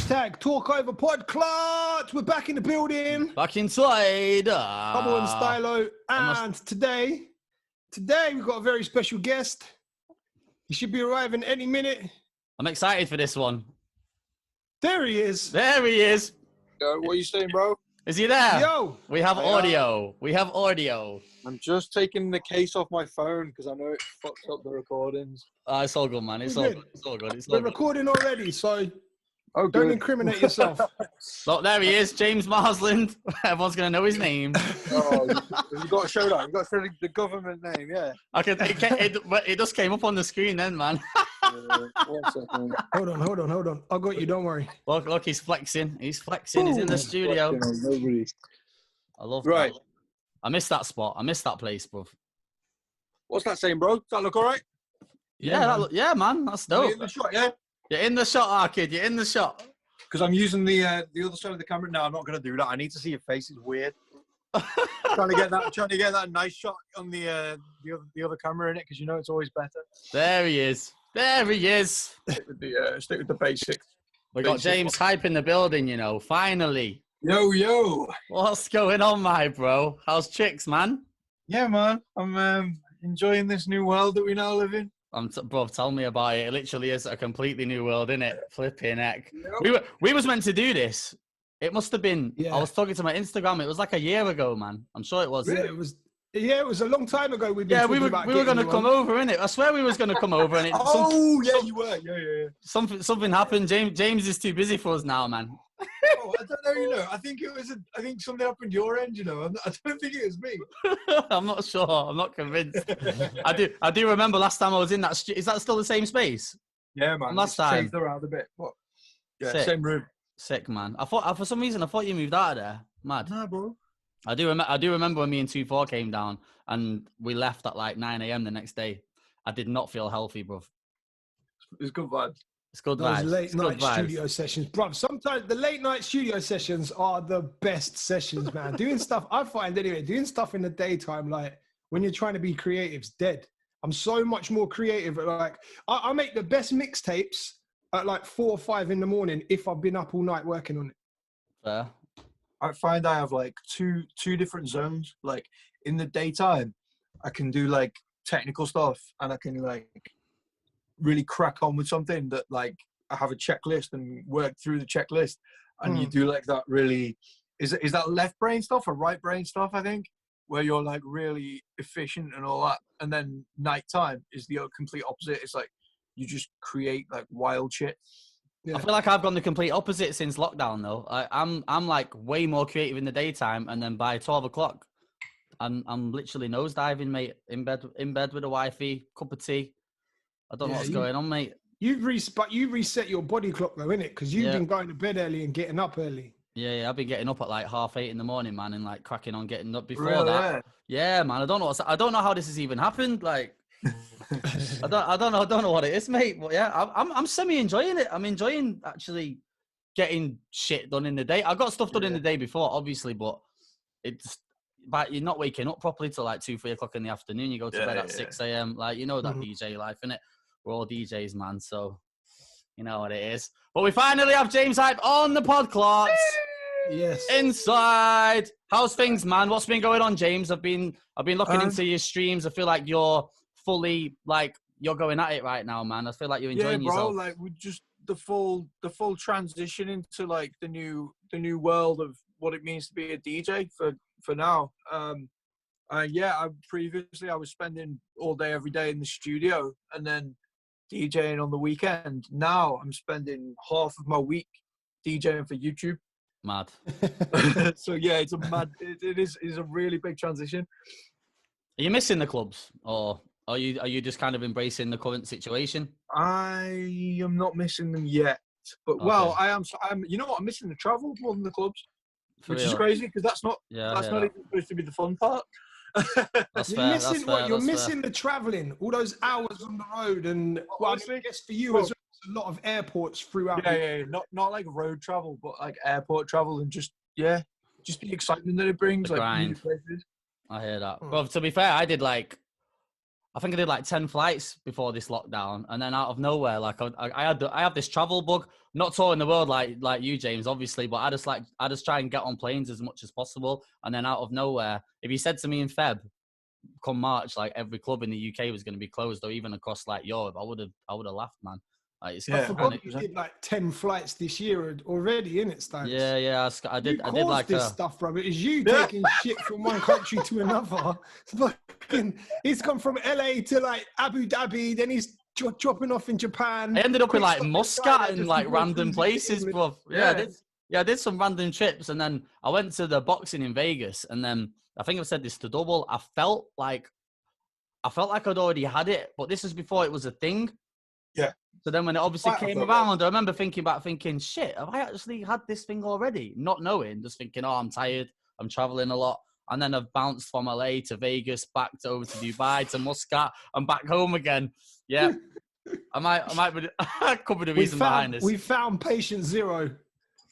Hashtag Talk Over Podcast. We're back in the building. Back inside. Come on, Stylo. And today we've got a very special guest. He should be arriving any minute. I'm excited for this one. There he is. There he is. What are you saying, bro? Is he there? Yo. We have audio. We have audio. I'm just taking the case off my phone because I know it fucks up the recordings. It's all good, man. It's all good. It's all good. It's all We're good. recording already, so Oh, don't good. incriminate yourself. Look, there he is, James Marsland. Everyone's going to know his name. Oh, you got to show that. You got to show the government name, yeah. It just came up on the screen then, man. 1 second. Hold on. I got you, don't worry. Look, he's flexing. He's flexing. He's in the studio. Nobody. I love Right. that. I missed that spot. I missed that place, bro. What's that saying, bro? Does that look all right? Yeah, man. That's dope. In the shot, yeah? You're in the shot, Arkid. You're in the shot. Because I'm using the other side of the camera. No, I'm not going to do that. I need to see your face. It's weird. trying to get that nice shot on the other camera in it because you know it's always better. There he is. There he is. Stick with the basics. We got James Hype in the building, you know. Finally. Yo. What's going on, my bro? How's chicks, man? Yeah, man. I'm enjoying this new world that we now live in. Bro, tell me about it. It literally is a completely new world, isn't it? Flipping heck. Yep. We was meant to do this. It must have been. Yeah. I was talking to my Instagram. It was like a year ago, man. I'm sure it was. Yeah, it was a long time ago. We were going to come over, innit? I swear we was going to come over, and you were. Yeah. Something happened. James is too busy for us now, man. Oh, I don't know. You know, I think something happened your end. You know, I don't think it was me. I'm not sure. I'm not convinced. I do remember last time I was in that. Is that still the same space? Yeah, man. Last time. Changed around a bit. What? Yeah, Sick. same room. Sick, man. For some reason I thought you moved out of there. Mad. Nah, bro. I do remember when me and 2-4 came down and we left at like 9 a.m. the next day. I did not feel healthy, bro. It's good vibes. It's good Those vibes. late night studio sessions, bro. Sometimes the late night studio sessions are the best sessions, man. Doing stuff in the daytime, like when you're trying to be creative's dead. I'm so much more creative. Like I make the best mixtapes at like 4 or 5 in the morning if I've been up all night working on it. Fair. I find I have like two different zones. Like in the daytime, I can do like technical stuff and I can like really crack on with something that like I have a checklist and work through the checklist. And you do like that really, is that left brain stuff or right brain stuff, I think, where you're like really efficient and all that. And then nighttime is the complete opposite. It's like you just create like wild shit. Yeah. I feel like I've gone the complete opposite since lockdown, though. I'm like way more creative in the daytime, and then by 12 o'clock, I'm literally nosediving, mate. In bed with a wifey, cup of tea. I don't know what's going on, mate. You've reset your body clock, though, innit? Because you've been going to bed early and getting up early. Yeah, I've been getting up at like 8:30 in the morning, man, and like cracking on getting up before really? that. Yeah, man. I don't know how this has even happened. Like. I don't know what it is, mate. But yeah, I'm semi enjoying it. I'm enjoying actually getting shit done in the day. I got stuff done in the day before, obviously, but you're not waking up properly till like 2-3 o'clock in the afternoon. You go to bed at 6 a.m. Like you know that DJ life, innit? We're all DJs, man. So you know what it is. But we finally have James Hype on the podcast. Yes. Inside. How's things, man? What's been going on, James? I've been looking into your streams. I feel like you're fully like you're going at it right now, man. I feel like you're enjoying yourself. Like we just the full transition into like the new world of what it means to be a DJ for now. I was spending all day every day in the studio and then DJing on the weekend. Now I'm spending half of my week DJing for YouTube. Mad. So yeah, it's a mad. It is a really big transition. Are you missing the clubs, or are you just kind of embracing the current situation? I am not missing them yet, but okay. Well, I am. You know what? I'm missing the travel more than the clubs, which is crazy because that's not even supposed to be the fun part. You're missing the traveling, all those hours on the road, and well, I guess for you as well, a lot of airports throughout. Yeah. Not like road travel, but like airport travel, and just the excitement that it brings, the like grind. new places. I hear that. Well, to be fair, I did like I think I did like 10 flights before this lockdown, and then out of nowhere, like I have this travel bug. Not touring the world like you, James, obviously, but I just try and get on planes as much as possible. And then out of nowhere, if you said to me in Feb, come March, like every club in the UK was going to be closed, or even across like Europe, I would have laughed, man. Like, it's I forgot you did like 10 flights this year already, innit, Stans? Yeah. I did like this stuff, bro. It's you taking shit from one country to another. He's come from LA to like Abu Dhabi, then he's dropping off in Japan. I ended up in like Muscat and like random places, bro. Yeah, I did some random trips, and then I went to the boxing in Vegas, and then I think I've said this to Double. I felt like I'd already had it, but this was before it was a thing. Yeah. So then when it obviously came around, I remember thinking, shit, have I actually had this thing already? Not knowing, just thinking, oh, I'm tired, I'm traveling a lot. And then I've bounced from LA to Vegas, back over to Dubai, to Muscat, and back home again. Yeah. I might be, could be the reason behind this. We found patient zero.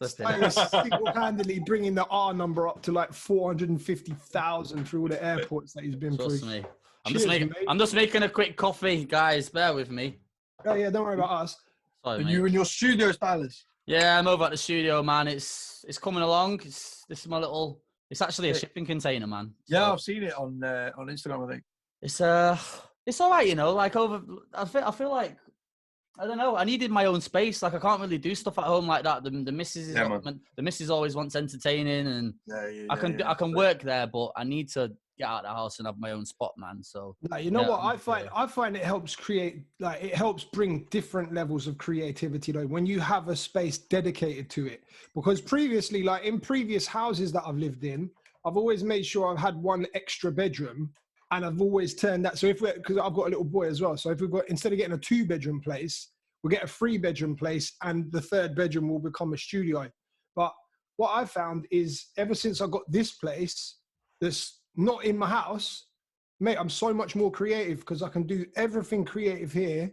Single-handedly bringing the R number up to like 450,000 through all the airports that he's been Trust through. me. I'm just making a quick coffee, guys. Bear with me. Oh yeah, don't worry about us. Sorry, and you in your studio, Stylus? Yeah, I'm over at the studio, man. It's coming along. This is my little. It's actually a shipping container, man. Yeah, so, I've seen it on Instagram, I think. It's all right, you know. Like I feel like I don't know. I needed my own space. Like I can't really do stuff at home like that. The missus always wants entertaining, and I can work there, but I need to get out of the house and have my own spot, man. So you know what I find it helps create, like it helps bring different levels of creativity though when you have a space dedicated to it. Because previously, like in previous houses that I've lived in, I've always made sure I've had one extra bedroom, and I've always turned that. So because I've got a little boy as well, so if instead of getting a 2-bedroom place, we'll get a 3-bedroom place, and the 3rd bedroom will become a studio. But what I've found is ever since I got this place that's not in my house, mate, I'm so much more creative because I can do everything creative here.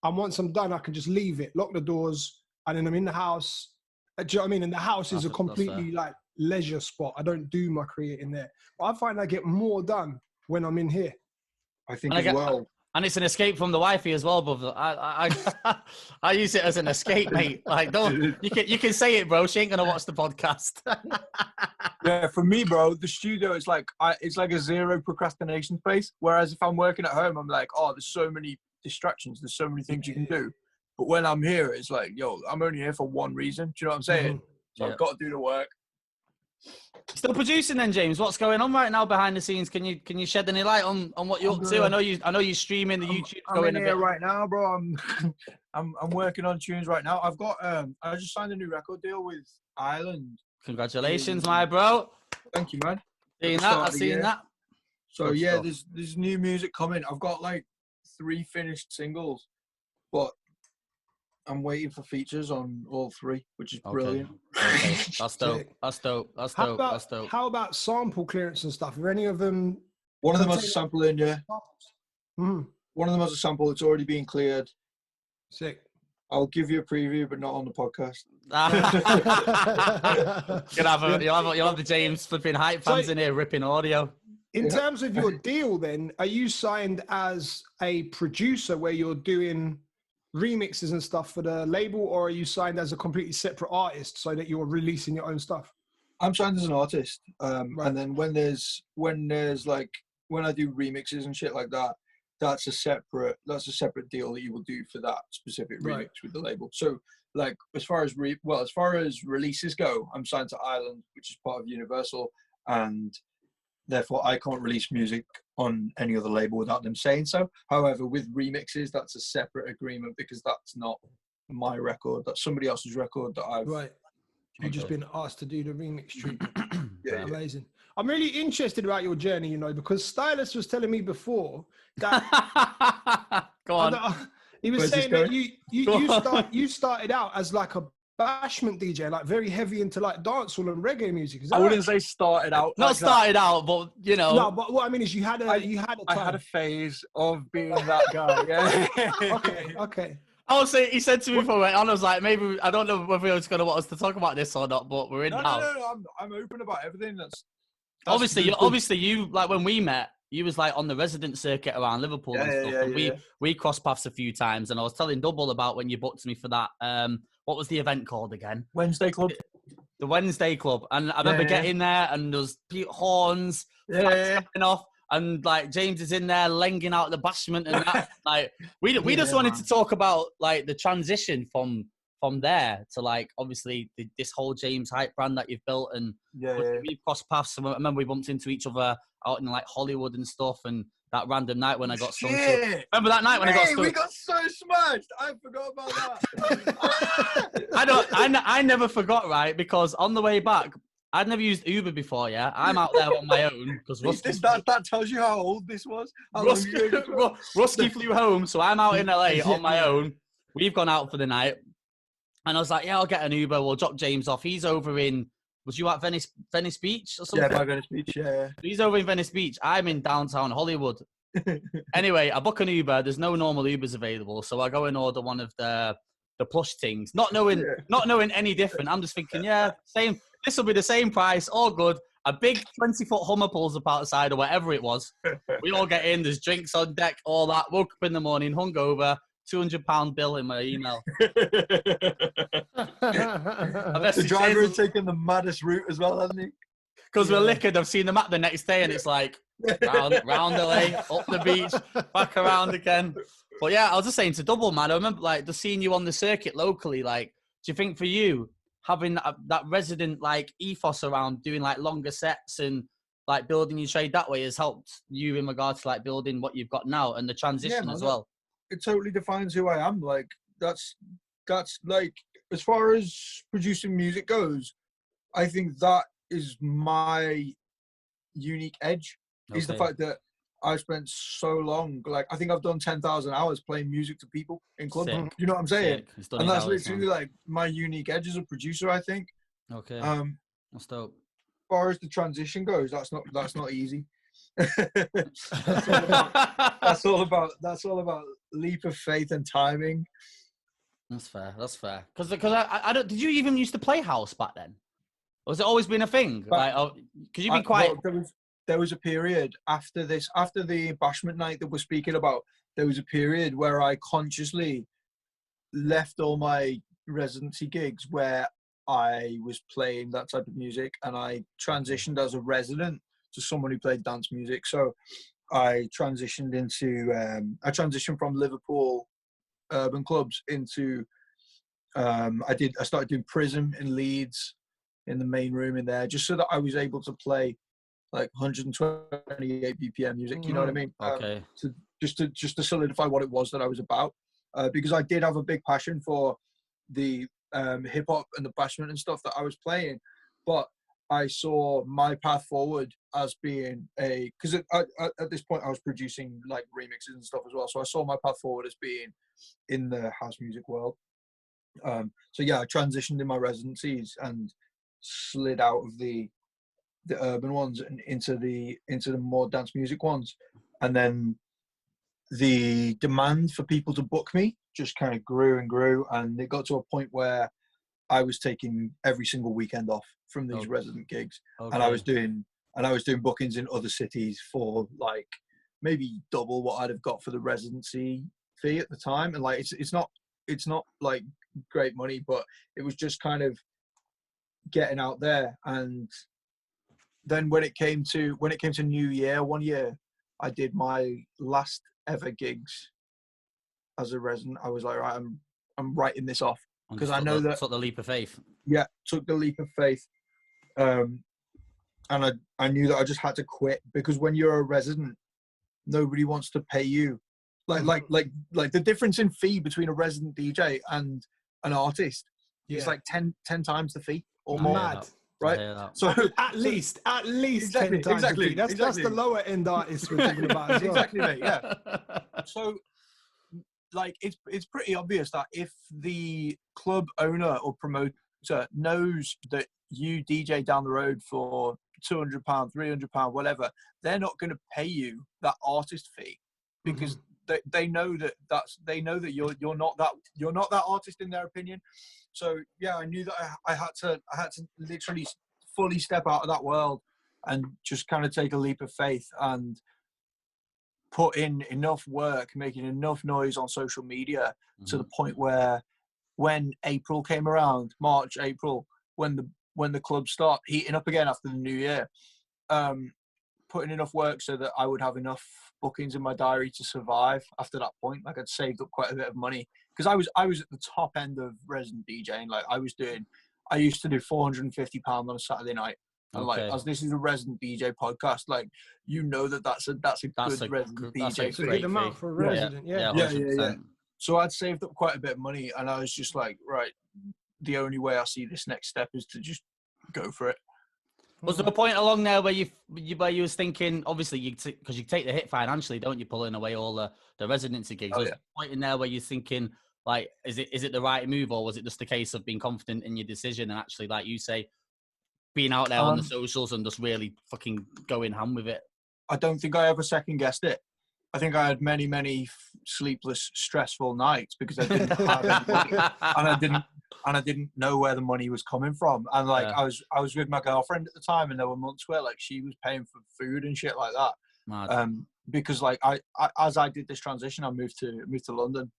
And once I'm done, I can just leave it, lock the doors, and then I'm in the house. Do you know what I mean? And the house is a completely like leisure spot. I don't do my creating there. But I find I get more done when I'm in here. I think as well. And it's an escape from the wifey as well, brother. I use it as an escape, mate. Like, you can say it, bro. She ain't gonna watch the podcast. Yeah, for me, bro, the studio is like a zero procrastination space. Whereas if I'm working at home, I'm like, oh, there's so many distractions. There's so many things you can do. But when I'm here, it's like, yo, I'm only here for one reason. Do you know what I'm saying? So I've got to do the work. Still producing then, James? What's going on right now behind the scenes? Can you shed any light on what you're up to? I know you're streaming the YouTube. I'm in here right now, bro. I'm working on tunes right now. I've got I just signed a new record deal with Ireland. Congratulations, my bro. Thank you, man. I've seen that. So yeah, there's new music coming. I've got like 3 finished singles, but I'm waiting for features on all 3, which is brilliant. Okay. That's dope. How about sample clearance and stuff? Are any of them? One of them has a sample in, yeah. One of them has a sample. It's already been cleared. Sick. I'll give you a preview, but not on the podcast. You'll have the James flipping hype fans in here ripping audio. In terms of your deal, then, are you signed as a producer where you're doing remixes and stuff for the label, or are you signed as a completely separate artist so that you're releasing your own stuff? I'm signed as an artist, and then when I do remixes and shit like that, that's a separate deal that you will do for that specific remix with the label. So like as far as releases go, I'm signed to Ireland, which is part of Universal, and therefore I can't release music on any other label without them saying so. However, with remixes, that's a separate agreement because that's not my record. That's somebody else's record that I've... Right. You've just been asked to do the remix treatment. Yeah. Amazing. I'm really interested about your journey, you know, because Stylus was telling me before that... Go on. He was saying that you started out as like a bashment DJ, like very heavy into like dancehall and reggae music. I wouldn't say started out. Not started out, but you know. No, but what I mean is you had a time. I had a phase of being that guy. Yeah. Okay. I was saying, he said to me before, and I was like, maybe I don't know whether he was going to want us to talk about this or not, but we're in now. No. I'm open about everything. That's obviously you like when we met. you was like on the resident circuit around Liverpool and stuff. And we crossed paths a few times, and I was telling Double about when you booked me for that. What was the event called again? Wednesday Club. The Wednesday Club. And I remember getting there, and there was horns going off, and like James is in there lenging out the bashment and that. Like we just wanted to talk about like the transition from there to like obviously this whole James hype brand that you've built, and we've crossed paths. I remember we bumped into each other out in like Hollywood and stuff, and that random night when I got stung. Remember that night when I got stung? We got so smashed. I forgot about that. I never forgot, right? Because on the way back, I'd never used Uber before. Yeah, I'm out there on my own because that tells you how old this was. Rusky flew home, so I'm out in LA on my own. We've gone out for the night, and I was like, "Yeah, I'll get an Uber. We'll drop James off. He's over in." Was you at Venice Beach or something? Yeah, by Venice Beach, yeah. He's over in Venice Beach. I'm in downtown Hollywood. Anyway, I book an Uber. There's no normal Ubers available, so I go and order one of the plush things, not knowing any different. I'm just thinking, same. This will be the same price, all good. A big 20-foot Hummer pulls up outside or whatever it was. We all get in. There's drinks on deck, all that. Woke up in the morning, hungover. £200 bill in my email. The driver had taken the maddest route as well, hasn't he? Because we're liquored. I've seen the map the next day, and it's like round LA, up the beach, back around again. But yeah, I was just saying to Double, man, I remember like just seeing you on the circuit locally. Like, do you think for you having that resident like ethos around doing like longer sets and like building your trade that way has helped you in regards to like building what you've got now and the transition as well? It totally defines who I am. Like that's like, as far as producing music goes, I think that is my unique edge. Is the fact that I've spent so long, like I think I've done 10,000 hours playing music to people in clubs. You know what I'm saying? And that's literally like my unique edge as a producer, I think. Okay. That's dope. As far as the transition goes, that's not easy. That's all about leap of faith and timing. That's fair. Because I don't. Did you even used to play house back then? Or has it always been a thing? Because you've been quite. Well, there was a period after the bashment night that we're speaking about. There was a period where I consciously left all my residency gigs where I was playing that type of music, and I transitioned as a resident to someone who played dance music. So I transitioned from Liverpool urban clubs into I started doing Prism in Leeds in the main room in there, just so that I was able to play like 128 BPM music. You know what I mean? Okay. Just to solidify what it was that I was about, because I did have a big passion for the hip hop and the bashment and stuff that I was playing, but I saw my path forward as being because at this point I was producing like remixes and stuff as well. So I saw my path forward as being in the house music world. So yeah, I transitioned in my residencies and slid out of the urban ones and into the more dance music ones. And then the demand for people to book me just kind of grew and grew. And it got to a point where I was taking every single weekend off from these resident gigs. And I was doing bookings in other cities for like maybe double what I'd have got for the residency fee at the time. And like it's not like great money, but it was just kind of getting out there. And then when it came to New Year, one year I did my last ever gigs as a resident. I was like, right, I'm writing this off, because I know that took the leap of faith. Yeah, took the leap of faith. And I knew that I just had to quit, because when you're a resident, nobody wants to pay you. Like the difference in fee between a resident DJ and an artist is like 10 times the fee or more. Mad. Right? So at least 10 times the fee. That's the lower end artists we're talking about as well. Exactly, mate, yeah. So like it's pretty obvious that if the club owner or promoter knows that you DJ down the road for £200, £300, whatever, they're not going to pay you that artist fee, because they know that you're not that artist in their opinion. So yeah, I knew that I had to literally fully step out of that world and just kind of take a leap of faith. And put in enough work, making enough noise on social media to the point where when April came around, March, April, when the clubs start heating up again after the new year, putting enough work so that I would have enough bookings in my diary to survive after that point. Like I'd saved up quite a bit of money because I was at the top end of resident DJing. Like I used to do £450 on a Saturday night. And like, as this is a resident DJ podcast, like, you know that's a good resident DJ. It's a good amount for a resident. Yeah. So I'd saved up quite a bit of money, and I was just like, right, the only way I see this next step is to just go for it. Was there a point along there where you was thinking, obviously, because you take the hit financially, don't you, pulling away all the residency gigs? Was there a point in there where you're thinking, like, is it the right move, or was it just a case of being confident in your decision and actually, like you say, being out there on the socials and just really fucking going ham with it? I don't think I ever second guessed it. I think I had many, many sleepless, stressful nights because I didn't have any money, and I didn't know where the money was coming from. And like I was with my girlfriend at the time, and there were months where like she was paying for food and shit like that. Because like I as I did this transition, I moved to London.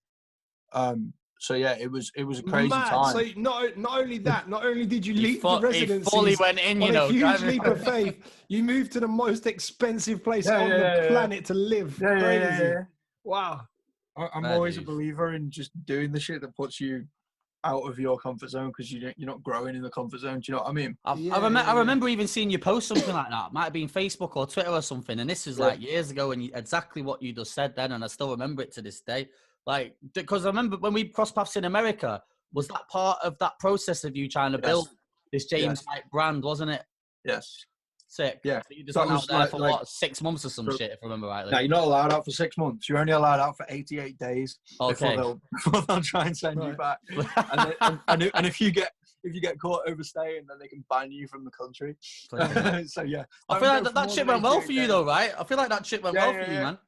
So yeah, it was a crazy time. So not only that, not only did you leave the residency, fully went in, a huge leap of faith, you moved to the most expensive place on the planet to live. Crazy. Wow. I'm always a believer in just doing the shit that puts you out of your comfort zone, because you're not growing in the comfort zone. Do you know what I mean? I remember even seeing you post something like that. Might have been Facebook or Twitter or something, and this was like years ago, and exactly what you just said then, and I still remember it to this day. Like, because I remember when we crossed paths in America, was that part of that process of you trying to build this James type brand, wasn't it? Yes. Sick. Yeah. So you just went out there for what, 6 months or some shit, if I remember rightly. No, you're not allowed out for 6 months. You're only allowed out for 88 days before they'll try and send you back. And if you get caught overstaying, then they can ban you from the country. So yeah. I feel like that shit went well for you though, right? I feel like that shit went well for you, man.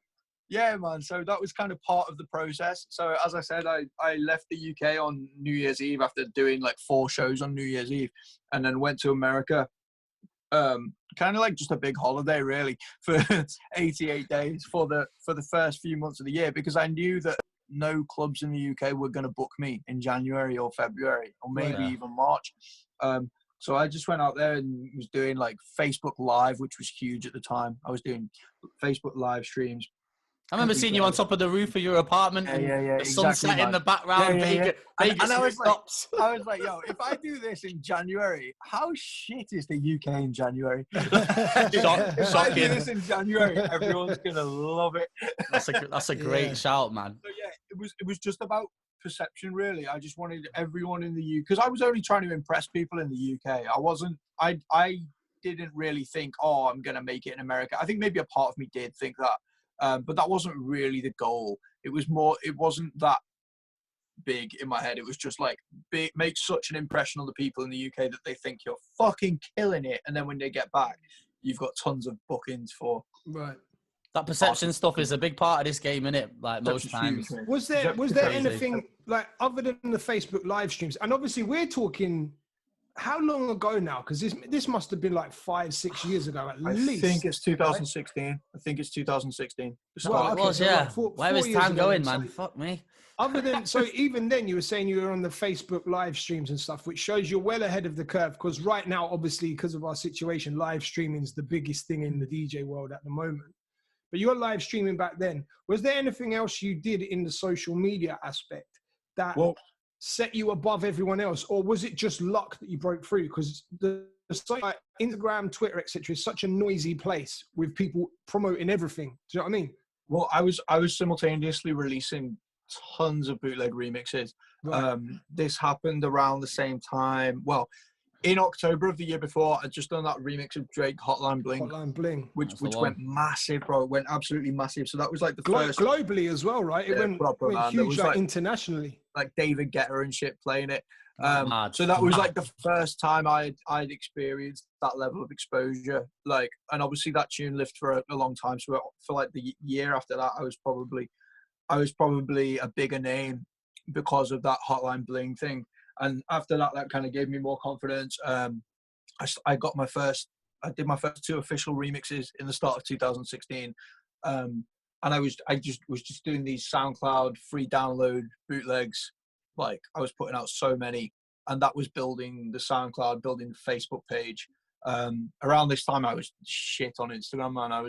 Yeah, man. So that was kind of part of the process. So as I said, I left the UK on New Year's Eve after doing like 4 shows on New Year's Eve, and then went to America. Kind of like just a big holiday really for 88 days for the first few months of the year, because I knew that no clubs in the UK were going to book me in January or February or maybe even March. So I just went out there and was doing like Facebook Live, which was huge at the time. I was doing Facebook live streams. I remember seeing you on top of the roof of your apartment and the sunset in the background. And I was like, yo, if I do this in January, how shit is the UK in January? If I do this in January, everyone's going to love it. That's a great shout, man. So yeah, it was just about perception, really. I just wanted everyone in the UK, because I was only trying to impress people in the UK. I didn't really think, oh, I'm going to make it in America. I think maybe a part of me did think that. But that wasn't really the goal. It wasn't that big in my head. It was just like, make such an impression on the people in the UK that they think you're fucking killing it. And then when they get back, you've got tons of bookings for. Right. That perception stuff is a big part of this game, isn't it? Like most times. Was there anything like other than the Facebook live streams? And obviously we're talking, how long ago now? Because this must have been like 5-6 years ago at least. I think it's 2016. Well, it was, yeah. Where is time going, man? Fuck me. Other than, so even then you were saying you were on the Facebook live streams and stuff, which shows you're well ahead of the curve. Because right now, obviously, because of our situation, live streaming is the biggest thing in the DJ world at the moment. But you were live streaming back then. Was there anything else you did in the social media aspect that set you above everyone else, or was it just luck that you broke through? Because the site like Instagram, Twitter, etc., is such a noisy place with people promoting everything. Do you know what I mean? Well, I was simultaneously releasing tons of bootleg remixes. Right. This happened around the same time. Well, in October of the year before, I'd just done that remix of Drake, Hotline Bling. Which went massive, bro. It went absolutely massive. So that was like the first. Globally as well, right? It went huge, like internationally. Like David Guetta and shit playing it. So that was like the first time I'd experienced that level of exposure. Like, and obviously that tune lived for a long time. So for like the year after that, I was probably a bigger name because of that Hotline Bling thing. And after that, that kind of gave me more confidence. I did my first 2 official remixes in the start of 2016. and I just was doing these SoundCloud free download bootlegs. Like I was putting out so many, and that was building the SoundCloud, building the Facebook page. Around this time I was shit on Instagram, man. I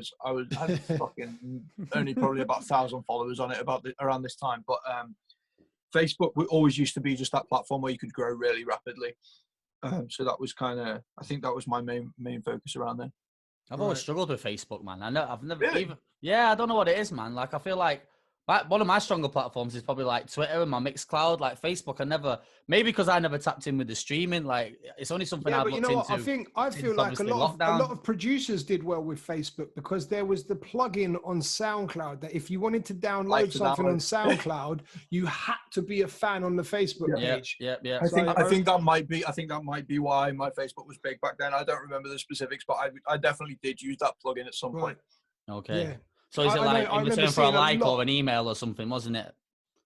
had fucking only probably about 1,000 followers on it around this time. But Facebook always used to be just that platform where you could grow really rapidly. So that was I think that was my main focus around then. I've always struggled with Facebook, man. I know I've never Really? even. Yeah, I don't know what it is, man. Like I feel like one of my stronger platforms is probably like Twitter and my Mixcloud. Like Facebook, maybe because I never tapped in with the streaming. Like it's only something I've looked into. I feel like a lot of producers did well with Facebook because there was the plugin on SoundCloud that if you wanted to download something on SoundCloud, you had to be a fan on the Facebook page. Yeah. I think that might be why my Facebook was big back then. I don't remember the specifics, but I definitely did use that plugin at some point. Okay. Yeah. So is it in return for a like or an email or something, wasn't it?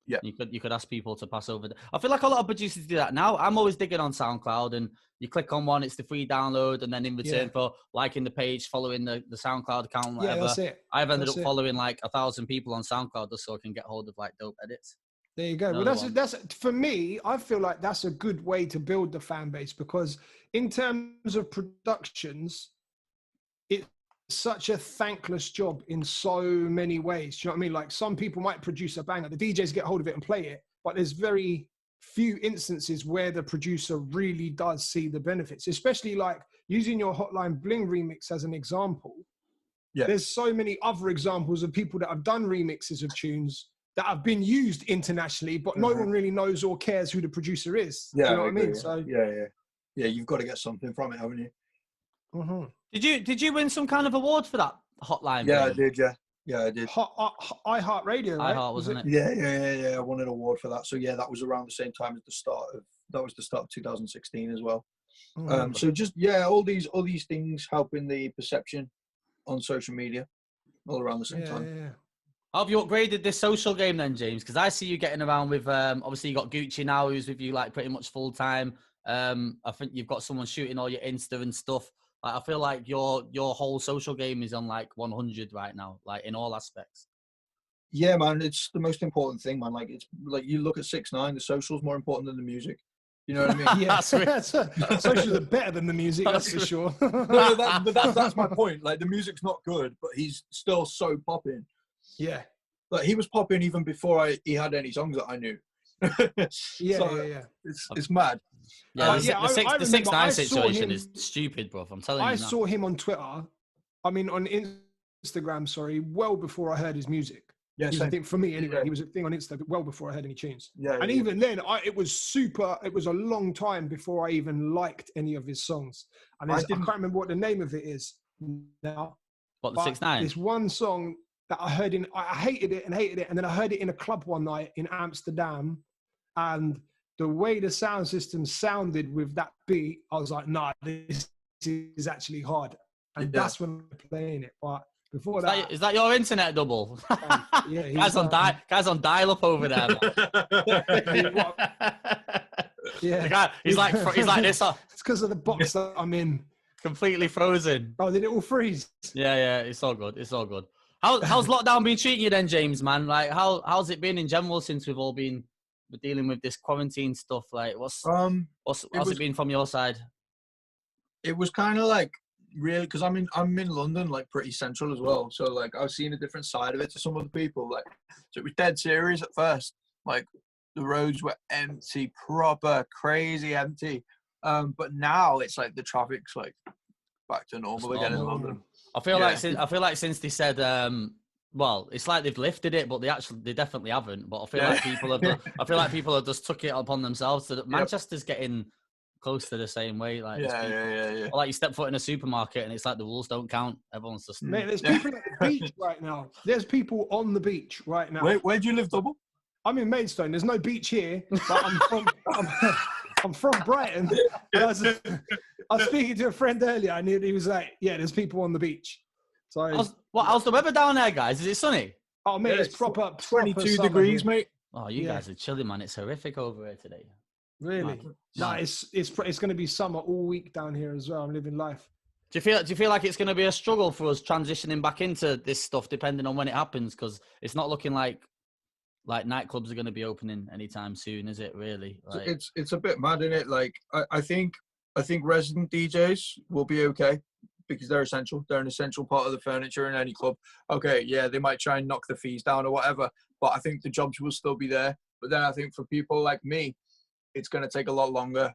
Yeah. You could ask people to pass over. I feel like a lot of producers do that now. I'm always digging on SoundCloud, and you click on one, it's the free download, and then in return for liking the page, following the SoundCloud account, whatever. Yeah, that's it. I've ended up following like 1,000 people on SoundCloud just so I can get hold of like dope edits. There you go. Well, that's for me. I feel like that's a good way to build the fan base because in terms of productions, it's such a thankless job in so many ways. Do you know what I mean? Like some people might produce a banger, the DJs get hold of it and play it, but there's very few instances where the producer really does see the benefits, especially like using your Hotline Bling remix as an example. Yeah. There's so many other examples of people that have done remixes of tunes that have been used internationally, but no one really knows or cares who the producer is. Yeah, do you know what I mean? Yeah. So yeah, you've got to get something from it, haven't you? Mm-hmm. Did you win some kind of award for that Hotline? Yeah, I did. Yeah, I did. iHeartRadio, right? iHeart, wasn't it? Yeah. I won an award for that. So yeah, that was around the same time as the start of 2016 as well. Mm-hmm. So just all these things helping the perception on social media all around the same time. Yeah. How have you upgraded this social game then, James? Because I see you getting around with, obviously you got Gucci now, who's with you like pretty much full time. I think you've got someone shooting all your Insta and stuff. Like, I feel like your whole social game is on like 100 right now, like in all aspects. Yeah, man, it's the most important thing, man. Like it's like you look at 6ix9ine, the social's more important than the music. You know what I mean? Yeah, socials are better than the music, that's for sure. No, that's my point. Like the music's not good, but he's still so popping. Yeah, like he was popping even before he had any songs that I knew. Yeah. It's mad. Yeah, the 6ix9ine situation is stupid, bro. I'm telling you. I saw him on Twitter. I mean, on Instagram. Sorry, well before I heard his music. Yeah, I think for me anyway, he was a thing on Instagram well before I heard any tunes. Yeah, and even then, it was a long time before I even liked any of his songs. And I can't remember what the name of it is now. What, the 6ix9ine? This one song that I heard I hated it, and then I heard it in a club one night in Amsterdam, and the way the sound system sounded with that beat, I was like, nah, this is actually hard. And that's when I'm playing it. But before that... Is that your internet double? Yeah, guys on dial-up over there. Yeah. He's like this. It's because of the box that I'm in. Completely frozen. Oh, did it all freeze? Yeah, it's all good. It's all good. How's lockdown been treating you then, James, man? Like, how's it been in general since we've all been dealing with this quarantine stuff? Like, how's it been from your side? It was kind of like really, because I'm in London, like pretty central as well. So like I've seen a different side of it to some of the people. Like, so it was dead serious at first. Like the roads were empty, proper crazy empty. But now it's like the traffic's like back to normal again in London. I feel like since they said, well, it's like they've lifted it, but they definitely haven't. But I feel like people have just took it upon themselves. So that Manchester's getting close to the same way. Like, yeah. Like you step foot in a supermarket and it's like the rules don't count. Everyone's just... Mate, there's people at the beach right now. There's people on the beach right now. Where do you live, Double? I'm in Maidstone. There's no beach here, but I'm from Brighton. I was speaking to a friend earlier, and he was like, "Yeah, there's people on the beach." So, how's the weather down there, guys? Is it sunny? Oh, mate, it's proper 22 degrees, here. mate. Oh, you guys are chilling, man. It's horrific over here today. Really? No, it's going to be summer all week down here as well. I'm living life. Do you feel like it's going to be a struggle for us transitioning back into this stuff, depending on when it happens? Because it's not looking like nightclubs are going to be opening anytime soon, is it? Really? Like, it's a bit mad, isn't it? Like I think resident DJs will be okay because they're essential. They're an essential part of the furniture in any club. Okay, yeah, they might try and knock the fees down or whatever, but I think the jobs will still be there. But then I think for people like me, it's going to take a lot longer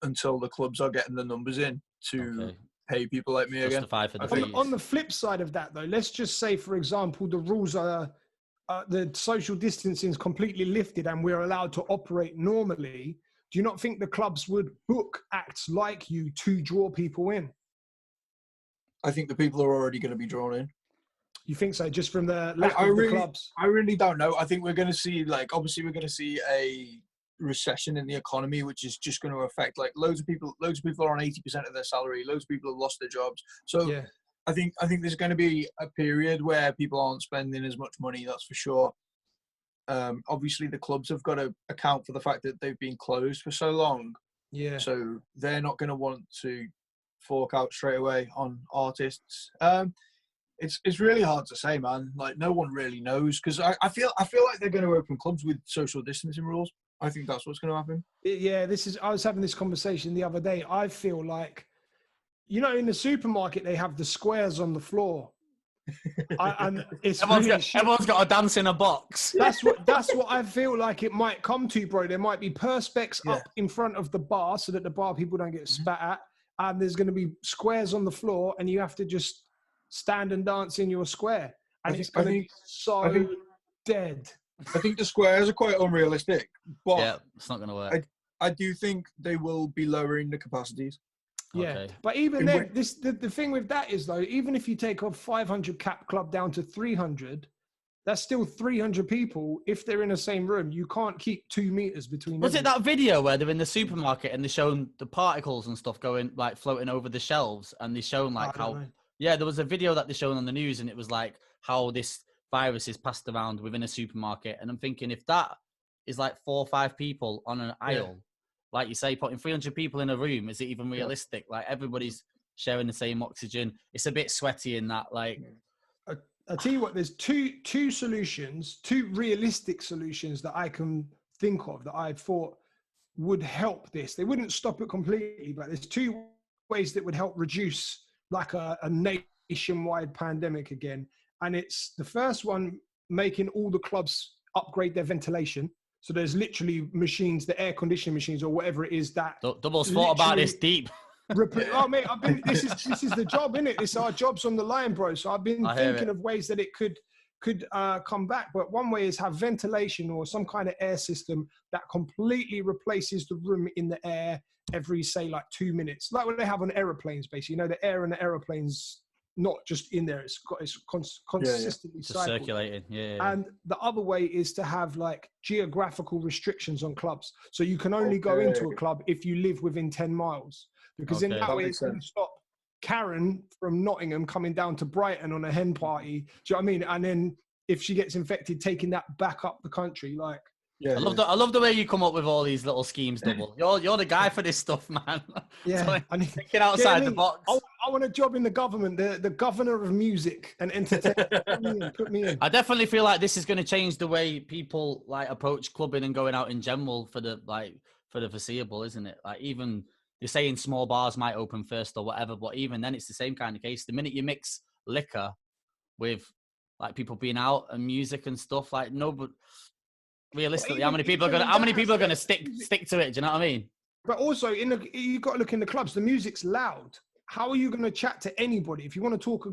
until the clubs are getting the numbers in to pay people like me again. Justify for the fees. On the flip side of that, though, let's just say, for example, the rules are the social distancing is completely lifted and we're allowed to operate normally. Do you not think the clubs would book acts like you to draw people in? I think the people are already going to be drawn in. You think so? Just from the lack of the clubs? I really don't know. I think we're going to see, obviously we're going to see a recession in the economy, which is just going to affect loads of people are on 80% of their salary. Loads of people have lost their jobs. So yeah. I think there's going to be a period where people aren't spending as much money. That's for sure. Obviously the clubs have got to account for the fact that they've been closed for so long. Yeah. So they're not going to want to fork out straight away on artists. It's really hard to say, man. Like, no one really knows, because I feel like they're going to open clubs with social distancing rules. I think that's what's going to happen. Yeah, I was having this conversation the other day. I feel like, in the supermarket they have the squares on the floor. And it's everyone's got a dance in a box. That's what I feel like it might come to, bro. There might be perspex up in front of the bar so that the bar people don't get spat at, and there's going to be squares on the floor, and you have to just stand and dance in your square, and it's going to be so dead. I think the squares are quite unrealistic, but yeah, it's not going to work. I do think they will be lowering the capacities. Yeah, okay. But even then, the thing with that is, though, even if you take a 500 cap club down to 300, that's still 300 people. If they're in the same room, you can't keep 2 meters between them. Was it that video where they're in the supermarket and they're showing the particles and stuff going, floating over the shelves, and they're showing how... Yeah, there was a video that they're showing on the news, and it was like how this virus is passed around within a supermarket. And I'm thinking, if that is 4 or 5 people on an aisle, like you say, putting 300 people in a room, is it even realistic? Like, everybody's sharing the same oxygen. It's a bit sweaty in that. I'll tell you what, there's two solutions, 2 realistic solutions that I can think of that I thought would help this. They wouldn't stop it completely, but there's 2 ways that would help reduce a nationwide pandemic again. And it's the first one, making all the clubs upgrade their ventilation. So there's literally machines, the air conditioning machines or whatever it is that... Double's thought about this deep. Oh, mate, this is the job, innit? This our job's on the line, bro. So I've been thinking of ways that it could come back. But one way is have ventilation or some kind of air system that completely replaces the room in the air every, say, 2 minutes. Like what they have on aeroplanes, basically. The air in the aeroplanes, not just in there, it's consistently circulating. Yeah. And the other way is to have geographical restrictions on clubs. So you can only go into a club if you live within 10 miles. Because in that way, it's going to stop Karen from Nottingham coming down to Brighton on a hen party. Do you know what I mean? And then if she gets infected, taking that back up the country, I love the way you come up with all these little schemes, Double. You're the guy for this stuff, man. Yeah, thinking outside the box. I want a job in the government, the governor of music and entertainment. Put me in. I definitely feel like this is going to change the way people approach clubbing and going out in general for the foreseeable, isn't it? Even you're saying small bars might open first or whatever, but even then it's the same kind of case. The minute you mix liquor with people being out and music and stuff, realistically, how many people are gonna stick to it? Do you know what I mean? But also, you got to look in the clubs. The music's loud. How are you going to chat to anybody? If you want to talk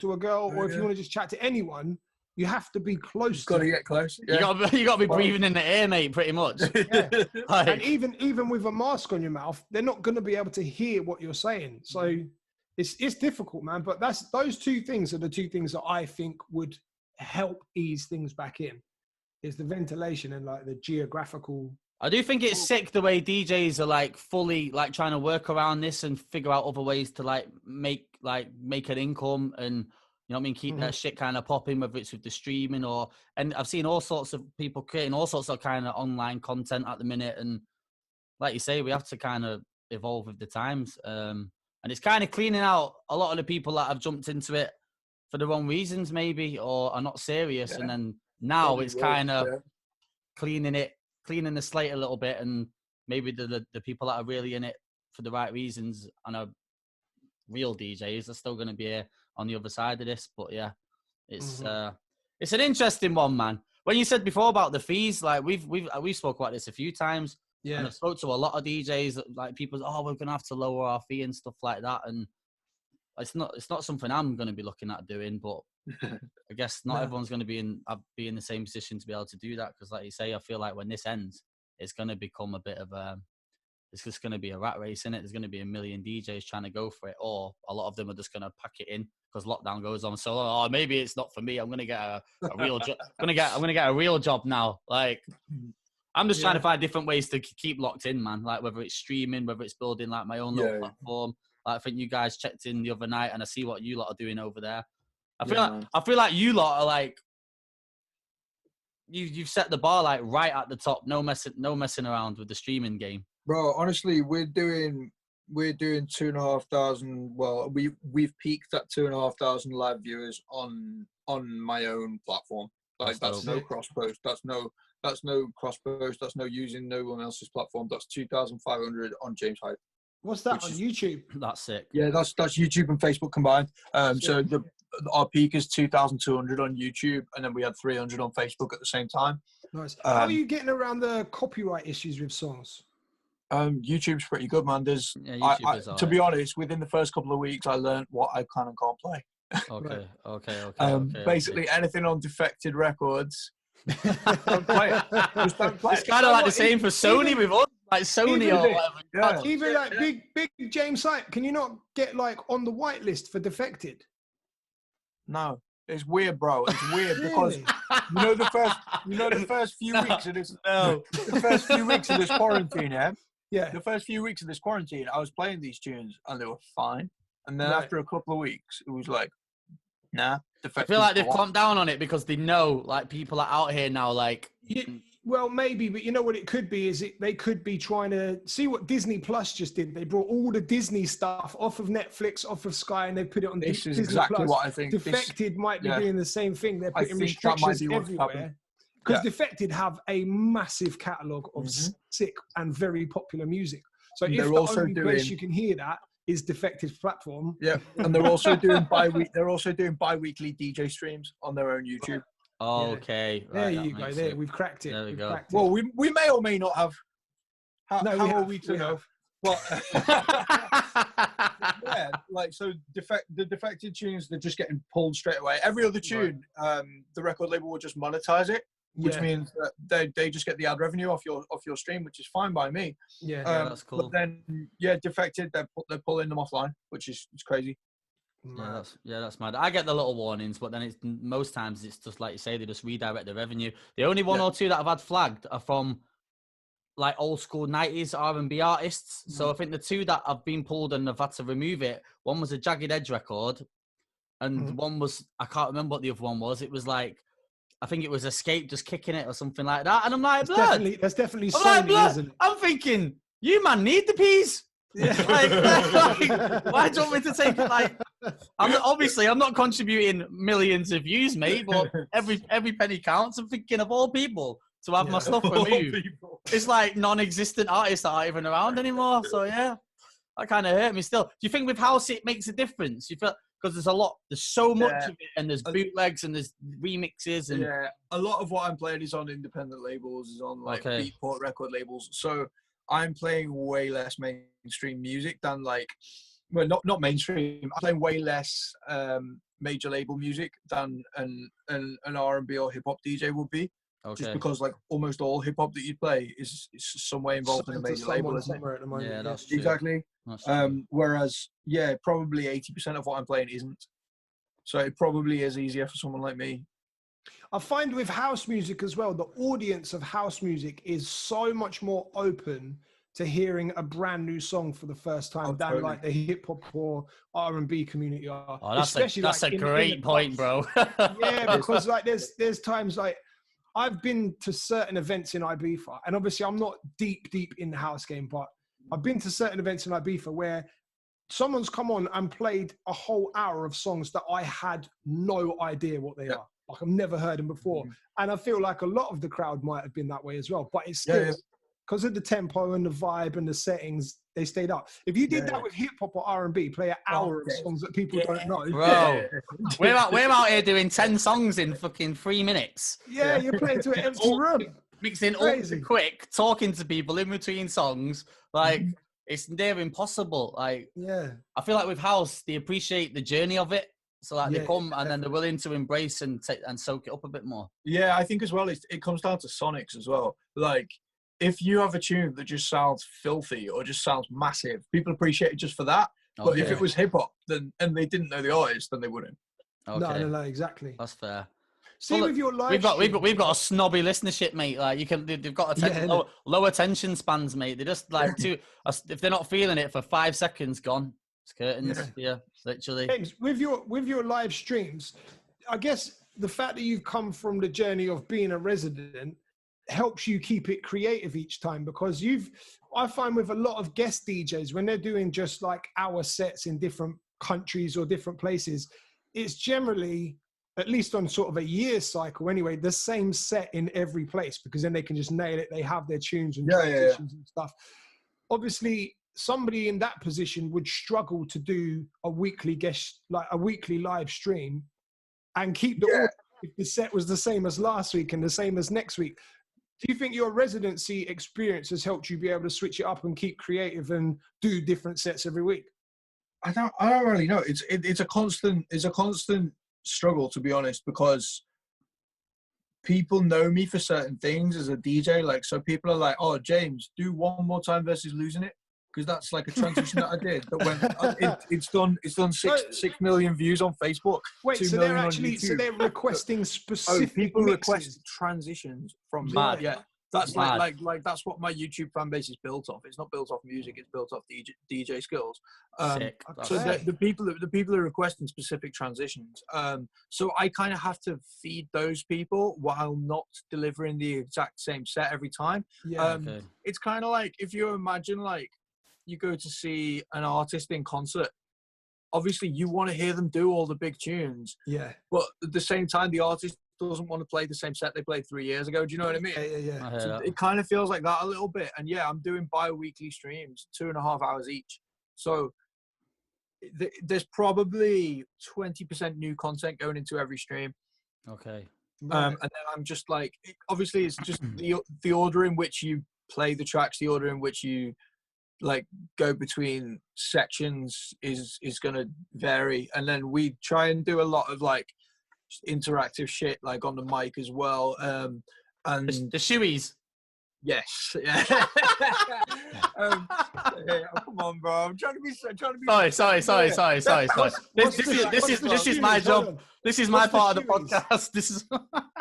to a girl, or if you want to just chat to anyone, you have to be close. You've got to get close. Yeah. You got to be breathing in the air, mate. Pretty much. Yeah. And even with a mask on your mouth, they're not going to be able to hear what you're saying. So it's difficult, man. But those 2 things are the 2 things that I think would help ease things back in. Is the ventilation and the geographical. I do think it's sick the way DJs are fully trying to work around this and figure out other ways to make an income and keep that shit kind of popping, whether it's with the streaming and I've seen all sorts of people creating all sorts of kind of online content at the minute, and like you say, we have to kind of evolve with the times. And and it's kind of cleaning out a lot of the people that have jumped into it for the wrong reasons, maybe, or are not serious. Yeah. And then now Probably it's will, kind of yeah. cleaning the slate a little bit, and maybe the people that are really in it for the right reasons and are real DJs are still going to be on the other side of this. But yeah, it's an interesting one, man. When you said before about the fees, like we've spoke about this a few times, and I've spoke to a lot of DJs. Like people, we're gonna have to lower our fee and stuff like that, and it's not something I'm going to be looking at doing. But I guess not everyone's going to be in the same position to be able to do that, because, like you say, I feel like when this ends, it's going to become a bit of it's just going to be a rat race, in it. There's going to be a million DJs trying to go for it, or a lot of them are just going to pack it in because lockdown goes on. So, maybe it's not for me. I'm going to get a real job. I'm going to get a real job now. Like, I'm just trying to find different ways to keep locked in, man. Like whether it's streaming, whether it's building like my own little platform. Like, I think you guys checked in the other night, and I see what you lot are doing over there. I feel like you lot are like, you've set the bar like right at the top. No messing around with the streaming game. Bro, honestly, we're doing 2,500. Well, we've peaked at 2,500 live viewers on my own platform. Like that's no cross post. That's no cross post. That's no using no one else's platform. That's 2,500 on James Hype. What's that on YouTube? That's sick. Yeah, that's YouTube and Facebook combined. So our peak is 2,200 on YouTube, and then we had 300 on Facebook at the same time. Nice. How are you getting around the copyright issues with songs? YouTube's pretty good, man. To be honest, within the first couple of weeks, I learned what I can and can't play. Okay. Basically, anything on Defected Records, don't play it. Just don't play it. It's kind of like the same for Sony with us, like Sony or whatever. Yeah. Even like big James Hype, can you not get like on the whitelist for Defected? No, it's weird, bro. It's weird because the first few weeks of this. No, the first few weeks of this quarantine, the first few weeks of this quarantine, I was playing these tunes and they were fine. And then after a couple of weeks, it was like, nah. I feel like they've clamped down on it because they know, like, people are out here now, like. Well, maybe, but you know what it could be is they could be trying to see what Disney Plus just did. They brought all the Disney stuff off of Netflix, off of Sky, and they put it on This Disney is exactly Plus. what I think. Defected might be doing the same thing. They're putting restrictions everywhere. Because Defected have a massive catalogue of sick and very popular music. So if the only place you can hear that is Defective's platform. Yeah, and they're also doing bi-weekly DJ streams on their own YouTube. Oh, okay. There you go. There, we've cracked it. There we go. Well, we may or may not have. How are we to know? Well, yeah, like so. The Defected tunes, they're just getting pulled straight away. Every other tune, the record label will just monetize it, which means that they just get the ad revenue off your stream, which is fine by me. Yeah, that's cool. But then, Defected, they're pulling them offline, which is crazy. That's mad. I get the little warnings, but then most times it's just like you say, they just redirect the revenue. The only one or two that I've had flagged are from like old school 90s R&B artists. So I think the two that have been pulled and I've had to remove it, one was a Jagged Edge record, and one was, I can't remember what the other one was. It was like, I think it was Escape just kicking it or something like that. And I'm like, that's definitely Sony, isn't it? I'm thinking, you man need the peas. Yeah. Like, why do you want me to take it? Like, I'm not contributing millions of views, mate, but every penny counts. I'm thinking of all people to have my stuff removed. It's like non-existent artists that aren't even around anymore. So yeah, that kind of hurt me still. Do you think with house it makes a difference? You feel, because there's so much of it, and there's bootlegs and there's remixes and a lot of what I'm playing is on independent labels, is on like Beatport record labels. So I'm playing way less mainstream music than not mainstream. I'm playing way less major label music than an R&B or hip hop DJ would be. Just because like almost all hip hop that you play is some way involved in a major label, isn't it? Yeah, that's true. Exactly. Whereas probably 80% of what I'm playing isn't. So it probably is easier for someone like me. I find with house music as well, the audience of house music is so much more open to hearing a brand new song for the first time than like the hip hop or R&B community are. Oh, that's a great point, bro. Yeah, because like there's times like I've been to certain events in Ibiza, and obviously I'm not deep in the house game, but I've been to certain events in Ibiza where someone's come on and played a whole hour of songs that I had no idea what they are. Like I've never heard them before. And I feel like a lot of the crowd might have been that way as well. But it's still, because of the tempo and the vibe and the settings, they stayed up. If you did that with hip hop or R&B, play an hour of songs that people don't know. Bro, we're out here doing 10 songs in fucking 3 minutes. Yeah, you're playing to an empty room. Mixing ultra quick, talking to people in between songs. Like, it's near impossible. Like, I feel like with house, they appreciate the journey of it. So like they come and then they're willing to embrace and soak it up a bit more. Yeah, I think as well, it comes down to sonics as well. Like, if you have a tune that just sounds filthy or just sounds massive, people appreciate it just for that. But if it was hip hop, then and they didn't know the artist, then they wouldn't. Okay. No, exactly. That's fair. See, with your live we've got a snobby listenership, mate. Like they've got low attention spans, mate. They just like if they're not feeling it for 5 seconds, gone. It's curtains. Yeah, literally. James, with your live streams, I guess the fact that you've come from the journey of being a resident helps you keep it creative each time, because I find with a lot of guest DJs, when they're doing just like hour sets in different countries or different places, it's generally, at least on sort of a year cycle anyway, the same set in every place, because then they can just nail it. They have their tunes and transitions and stuff. Obviously, somebody in that position would struggle to do a weekly live stream and keep the order if the set was the same as last week and the same as next week. Do you think your residency experience has helped you be able to switch it up and keep creative and do different sets every week? I don't really know. It's a constant struggle, to be honest, because people know me for certain things as a DJ. Like, so people are like, "Oh, James, do One More Time versus Losing It," because that's like a transition that I did. But when it's done 6 million views on Facebook. Wait, so they're requesting specific people mixes. Request transitions from me. Yeah. That's like that's what my YouTube fan base is built off. It's not built off music; it's built off DJ skills. So the people are requesting specific transitions. So I kind of have to feed those people while not delivering the exact same set every time. It's kind of like if you imagine like you go to see an artist in concert. Obviously, you want to hear them do all the big tunes. Yeah. But at the same time, the artist doesn't want to play the same set they played 3 years ago. Do you know what I mean? Yeah. So it kind of feels like that a little bit. And I'm doing bi-weekly streams, 2.5 hours each. So there's probably 20% new content going into every stream. Okay. And then I'm just like, obviously it's just the order in which you play the tracks, the order in which you like go between sections is going to vary. And then we try and do a lot of like interactive shit like on the mic as well. And the shoeies. Yes. Yeah. Come on, bro. I'm trying to be. Sorry. This is my job. This is my part of the podcast. This is.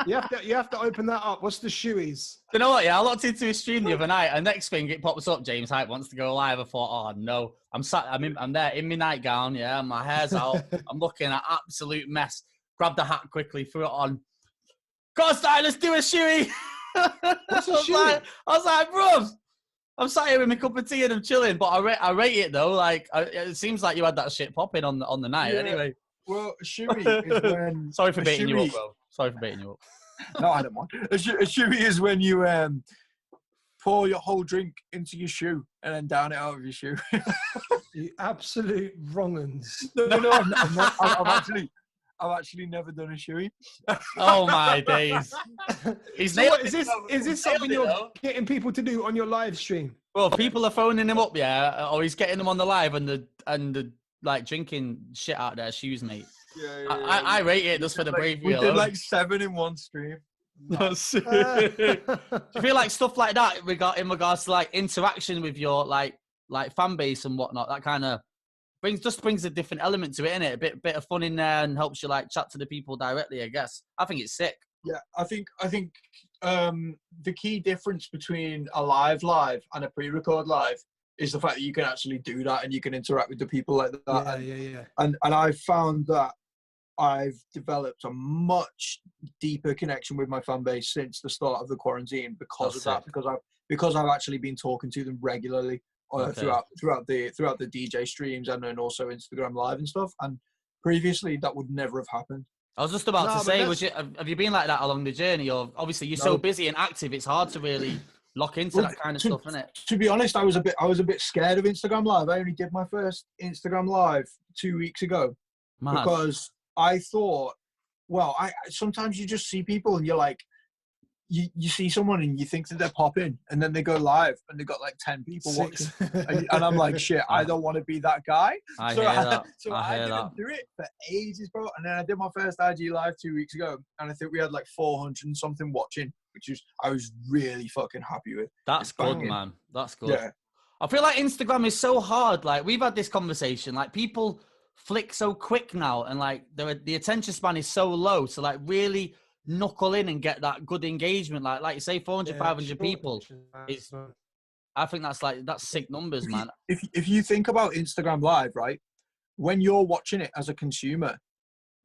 you have to open that up. What's the shoeies? You know what? Yeah, I looked into his stream the other night, and next thing it pops up. James Hype wants to go live. I thought, oh no, I'm there in my nightgown. Yeah, my hair's out. I'm looking at absolute mess. Grabbed the hat quickly, threw it on. Go on, style, let's do a shoey. What's a shoey? I was like, bro, I'm sat here with my cup of tea and I'm chilling, but I rate it though. Like, it seems like you had that shit popping on the night. Anyway. Well, a shoey is when. Sorry for baiting you up, bro. Sorry for baiting you up. No, I don't mind. A shoey is when you pour your whole drink into your shoe and then down it out of your shoe. You absolute wrong-uns. No, I'm not. I've actually never done a shoey. Oh my days! Is this something you're getting people to do on your live stream? Well, people are phoning him up, yeah, or he's getting them on the live and the like drinking shit out of their shoes, mate. Yeah. I rate it just for the bravery. We did like 7 in one stream. Do you feel like stuff like that in regards to like interaction with your like fan base and whatnot? That kind of brings a different element to it, innit? A bit of fun in there and helps you like chat to the people directly, I guess. I think it's sick. Yeah, I think the key difference between a live and a pre-record live is the fact that you can actually do that and you can interact with the people like that. Yeah. And I've found that I've developed a much deeper connection with my fan base since the start of the quarantine because of that. Because I've actually been talking to them regularly throughout the DJ streams and then also Instagram Live and stuff. And previously, that would never have happened. I was just about to say, have you been like that along the journey? Or obviously you're so busy and active, it's hard to really lock into that kind of stuff, isn't it? To be honest, I was a bit scared of Instagram Live. I only did my first Instagram Live 2 weeks ago because I thought, well, sometimes you just see people and you're like, you see someone and you think that they're popping, and then they go live and they got like 10 people watching, and I'm like, shit, I don't want to be that guy. I didn't do it for ages, bro. And then I did my first IG Live 2 weeks ago, and I think we had like 400 and something watching, I was really fucking happy with. That's good, man. That's good. Yeah. I feel like Instagram is so hard. Like, we've had this conversation. Like, people flick so quick now, and like the attention span is so low. So like, really knuckle in and get that good engagement. Like you say, 400, 500 people. I think that's sick numbers, man. If you think about Instagram Live, right? When you're watching it as a consumer,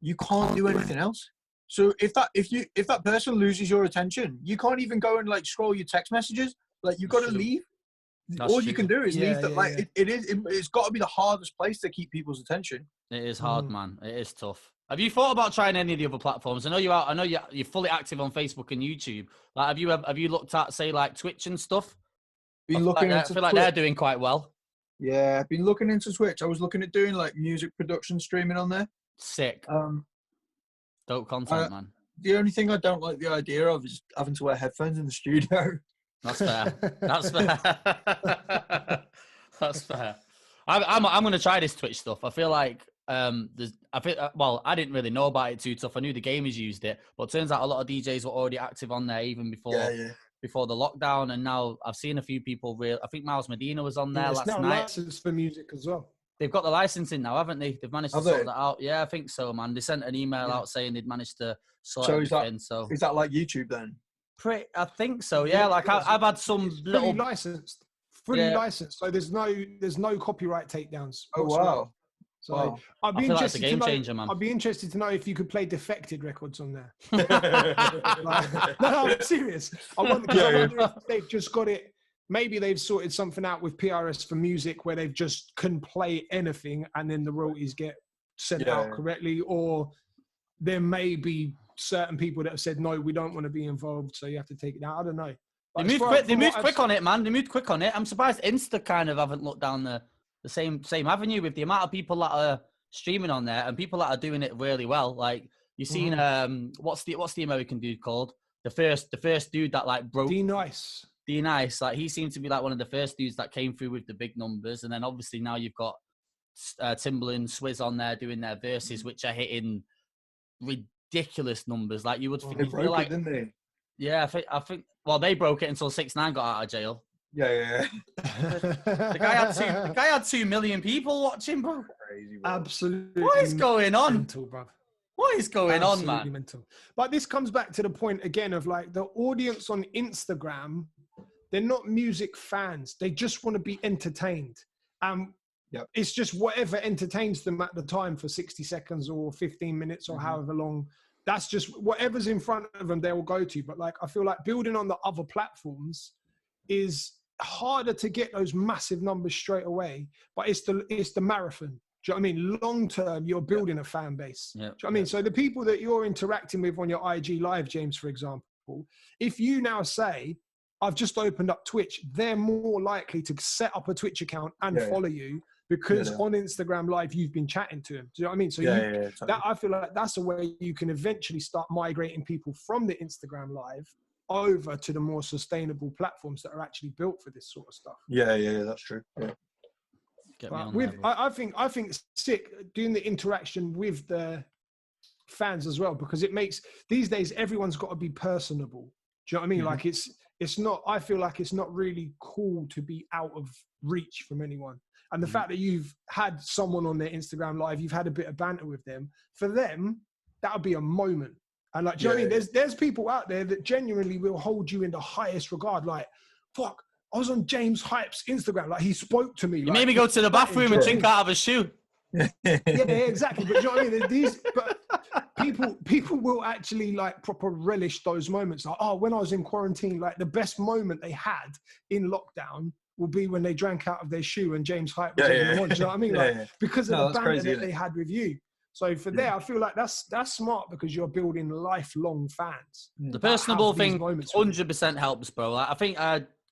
you can't do anything else. So if that person loses your attention, you can't even go and like scroll your text messages. Like, you've got to leave. All you can do is leave. It's got to be the hardest place to keep people's attention. It is hard, man. It is tough. Have you thought about trying any of the other platforms? I know you are. I know you're fully active on Facebook and YouTube. Like, have you looked at, say, like Twitch and stuff? I feel like they're doing quite well. Yeah, I've been looking into Twitch. I was looking at doing like music production streaming on there. Sick. Dope content, man. The only thing I don't like the idea of is having to wear headphones in the studio. That's fair. That's fair. That's fair. I'm going to try this Twitch stuff. I feel like I didn't really know about it too tough. I knew the gamers used it, but it turns out a lot of DJs were already active on there even before the lockdown. And now I've seen a few people. I think Miles Medina was on there last night. It's now licensed for music as well. They've got the licensing now, haven't they? They've managed to sort that out. Yeah, I think so, man. They sent an email out saying they'd managed to sort everything. Is that like YouTube then? I think so. Yeah, like I've had some fully licensed. So there's no copyright takedowns. Oh wow. So wow. I'd be interested to know. Changer, man. I'd be interested to know if you could play defected records on there. No, I'm serious. I wonder if they've just got it. Maybe they've sorted something out with PRS for music where they've just can play anything and then the royalties get sent out correctly, or there may be certain people that have said no, we don't want to be involved, so you have to take it out. I don't know. They moved quick on it, man. They moved quick on it. I'm surprised Insta kind of haven't looked down the same avenue with the amount of people that are streaming on there and people that are doing it really well. Like, you've seen what's the American dude called? The first dude that like broke D-Nice. Like, he seemed to be like one of the first dudes that came through with the big numbers, and then obviously now you've got Timbaland, Swizz on there doing their verses, which are hitting ridiculous numbers. Like, you would they broke it, didn't they? Yeah, I think. Well, they broke it until 6ix9ine got out of jail. Yeah. The guy had 2 million people watching, bro. Crazy, bro. Absolutely. What is going on? Mental, bro. What is going on, man? Mental. But this comes back to the point again of like the audience on Instagram. They're not music fans. They just want to be entertained. It's just whatever entertains them at the time for 60 seconds or 15 minutes or however long. That's just whatever's in front of them, they will go to. But like, I feel like building on the other platforms is harder to get those massive numbers straight away. But it's the marathon. Do you know what I mean? Long term, you're building a fan base. Do you know what I mean? So the people that you're interacting with on your IG Live, James, for example, if you now say, I've just opened up Twitch, they're more likely to set up a Twitch account and follow you because on Instagram Live, you've been chatting to them. Do you know what I mean? So totally. I feel like that's a way you can eventually start migrating people from the Instagram Live over to the more sustainable platforms that are actually built for this sort of stuff. Yeah, that's true. Yeah. I think it's sick doing the interaction with the fans as well, because it makes, these days, everyone's got to be personable. Do you know what I mean? Like, it's not, I feel like it's not really cool to be out of reach from anyone. And the fact that you've had someone on their Instagram Live, you've had a bit of banter with them, for them, that would be a moment. And like, do you know what I mean? There's people out there that genuinely will hold you in the highest regard. Like, fuck, I was on James Hype's Instagram. Like, he spoke to me. You made me go to the bathroom and drink out of a shoe. Yeah, exactly. But you know what I mean? But people will actually like proper relish those moments. Like, oh, when I was in quarantine, like the best moment they had in lockdown will be when they drank out of their shoe and James Hype was egging them on. Do you know what I mean? Like, because of the banter that they had with you. So for there, I feel like that's smart because you're building lifelong fans. The personable thing 100% helps, bro. Like, I think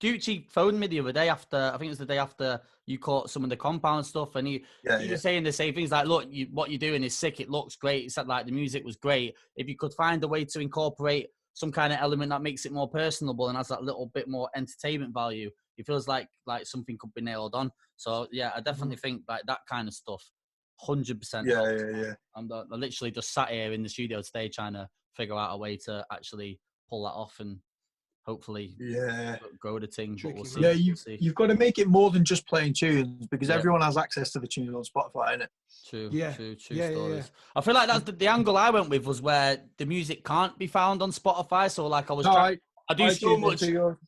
Gucci phoned me the other day after, I think it was the day after you caught some of the compound stuff, and he was saying the same things. Like, look, what you're doing is sick. It looks great. He said, like, the music was great. If you could find a way to incorporate some kind of element that makes it more personable and has that little bit more entertainment value, it feels like something could be nailed on. So yeah, I definitely think like that kind of stuff, 100%. Yeah. I literally just sat here in the studio today trying to figure out a way to actually pull that off and hopefully grow the thing. But we'll see. Yeah, you've got to make it more than just playing tunes, because everyone has access to the tunes on Spotify, innit? True stories. Yeah. I feel like that's the angle I went with, was where the music can't be found on Spotify. So like I do so much.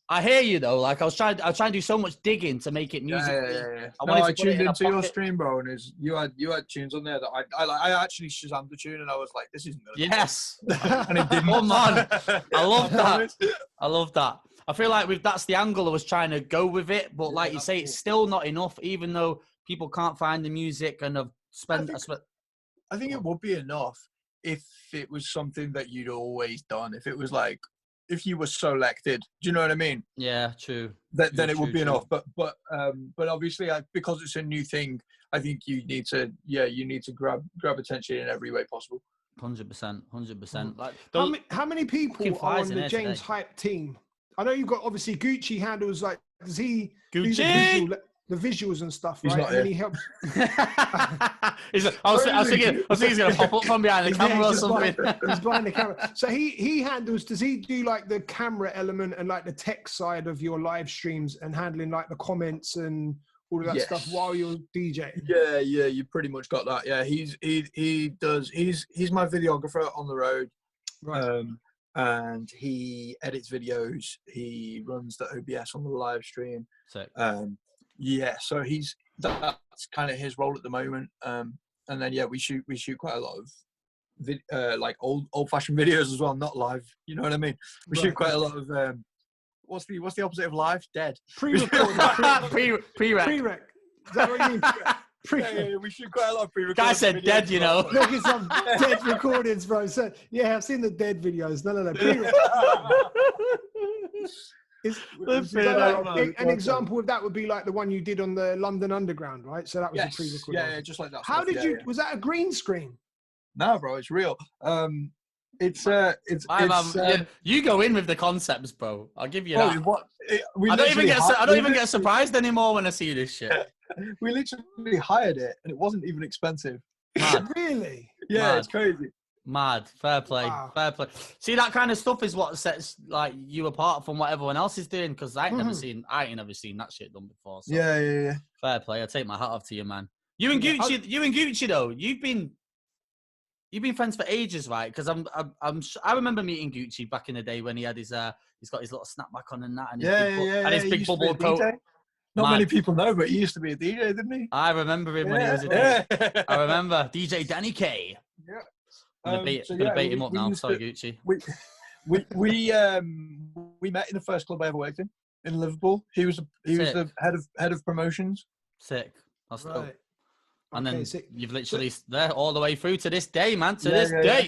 I hear you though. Like I was trying to do so much digging to make it music. Yeah. I tuned into your stream, bro, and you had tunes on there that I actually Shazammed the tune, and I was like, this isn't good. Yes, and it didn't. Oh man, I love that. I love that. I feel like that's the angle I was trying to go with it, but like you say, it's still not enough, even though people can't find the music and have spent. I think it would be enough if it was something that you'd always done. If it was like, if you were selected, do you know what I mean? Yeah, true. Then it would be enough. But obviously, because it's a new thing, I think you need to grab attention in every way possible. 100%. Like, how many people are on the James Hype team? I know you've got obviously Gucci handles. Like, does he do the visuals and stuff, right? And then he helps. I was thinking he's gonna pop up from behind the camera or something. He's behind the camera. So he handles. Does he do like the camera element and like the tech side of your live streams and handling like the comments and all of that stuff while you're DJing? Yeah, you pretty much got that. Yeah, he does. He's my videographer on the road. Right. And he edits videos. He runs the OBS on the live stream. Sick. So that's kind of his role at the moment. And then we shoot quite a lot of like old fashioned videos as well, not live. You know what I mean? We shoot quite a lot of what's the opposite of live? Dead. Pre-record. Pre-rec. Is that what you mean? Yeah, we shoot quite a lot of pre-recorded. Guy said dead, you know. Look at some dead recordings, bro. So yeah, I've seen the dead videos. No. An example of that would be like the one you did on the London Underground, right? So that was a pre-recorded. Yeah, just like that. How did you? Was that a green screen? No, bro, it's real. You go in with the concepts, bro. I'll give you that. I don't even get surprised anymore when I see this shit. We literally hired it, and it wasn't even expensive. Mad. Really? Yeah, Mad. It's crazy. Mad. Fair play. Wow. Fair play. See, that kind of stuff is what sets like you apart from what everyone else is doing. Because I ain't never seen that shit done before. So. Yeah. Fair play. I take my hat off to you, man. You and Gucci though. You've been friends for ages, right? Because I remember meeting Gucci back in the day when he had his he's got his little snapback on and that, and his big bubble coat. Not many people know, but he used to be a DJ, didn't he? I remember him when he was a DJ. I remember DJ Danny K. Yeah. I'm gonna bait him up now. Sorry, Gucci. We met in the first club I ever worked in Liverpool. He was the head of promotions. Sick. That's dope. Right. And Okay, then you've literally there all the way through to this day, man. This day. Yeah.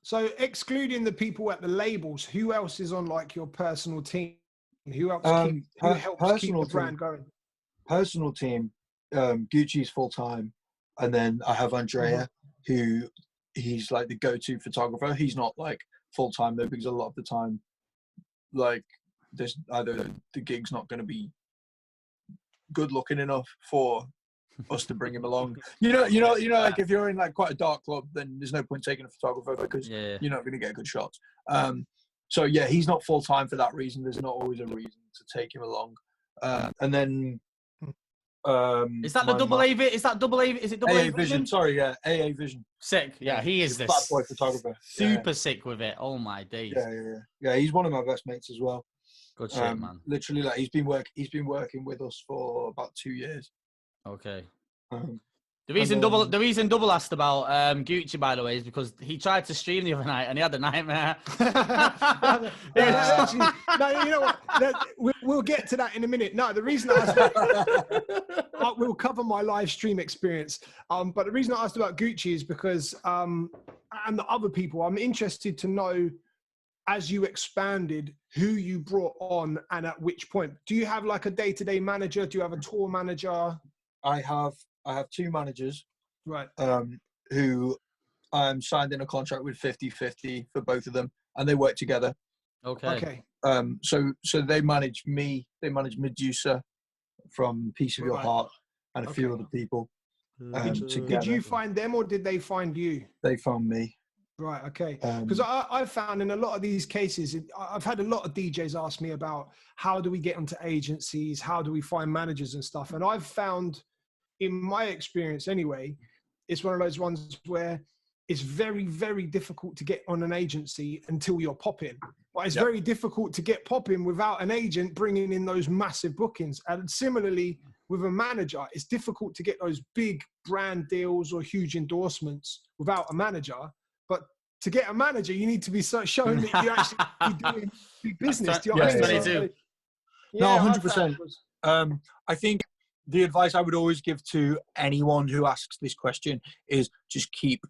So excluding the people at the labels, who else is on like your personal team? Who helps keep the brand going? Personal team, Gucci's full time, and then I have Andrea, who he's like the go-to photographer. He's not like full time though, because a lot of the time, like there's either the gig's not going to be good looking enough for us to bring him along. You know, like if you're in like quite a dark club, then there's no point taking a photographer because you're not going to get good shots. So yeah, he's not full time for that reason. There's not always a reason to take him along. And then is that the double A? Is that double A? Is it double A Vision? Sorry, yeah, AA Vision. Sick. Yeah, he is this bad boy photographer. Super sick with it. Oh my days. Yeah. He's one of my best mates as well. Good shit, man. Literally, like he's been working with us for about 2 years. Okay. The reason double asked about Gucci, by the way, is because he tried to stream the other night and he had a nightmare. No, you know what? We'll get to that in a minute. No, the reason I asked, we'll cover my live stream experience. But the reason I asked about Gucci is because, and the other people, I'm interested to know, as you expanded, who you brought on and at which point. Do you have like a day-to-day manager? Do you have a tour manager? I have 2 managers, Right. Who I'm signed in a contract with 50-50 for both of them, and they work together. Okay. So they manage me. They manage Medusa from Piece of Your Heart and a few other people. Did you find them or did they find you? They found me. Right. Okay. Because I've found in a lot of these cases, I've had a lot of DJs ask me about how do we get onto agencies? How do we find managers and stuff? And I've found, in my experience anyway, it's one of those ones where it's very, very difficult to get on an agency until you're popping. But it's very difficult to get popping without an agent bringing in those massive bookings. And similarly, with a manager, it's difficult to get those big brand deals or huge endorsements without a manager. But to get a manager, you need to be showing that you actually doing big business. Do you know what I mean? So, no, 100%. I think the advice I would always give to anyone who asks this question is just keep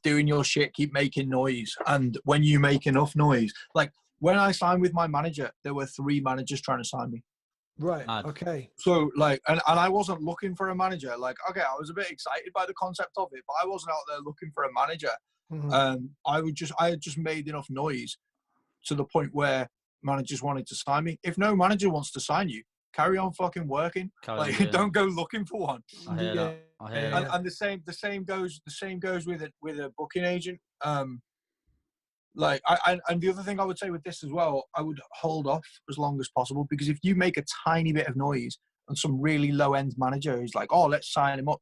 doing your shit, keep making noise. And when you make enough noise, like when I signed with my manager, there were 3 managers trying to sign me. Right. Okay. So like, and I wasn't looking for a manager. Like, okay, I was a bit excited by the concept of it, but I wasn't out there looking for a manager. Mm-hmm. I had just made enough noise to the point where managers wanted to sign me. If no manager wants to sign you, carry on fucking working. Don't go looking for one. I hear that. And the same goes with a booking agent. And the other thing I would say with this as well, I would hold off as long as possible, because if you make a tiny bit of noise and some really low end manager is like, oh, let's sign him up.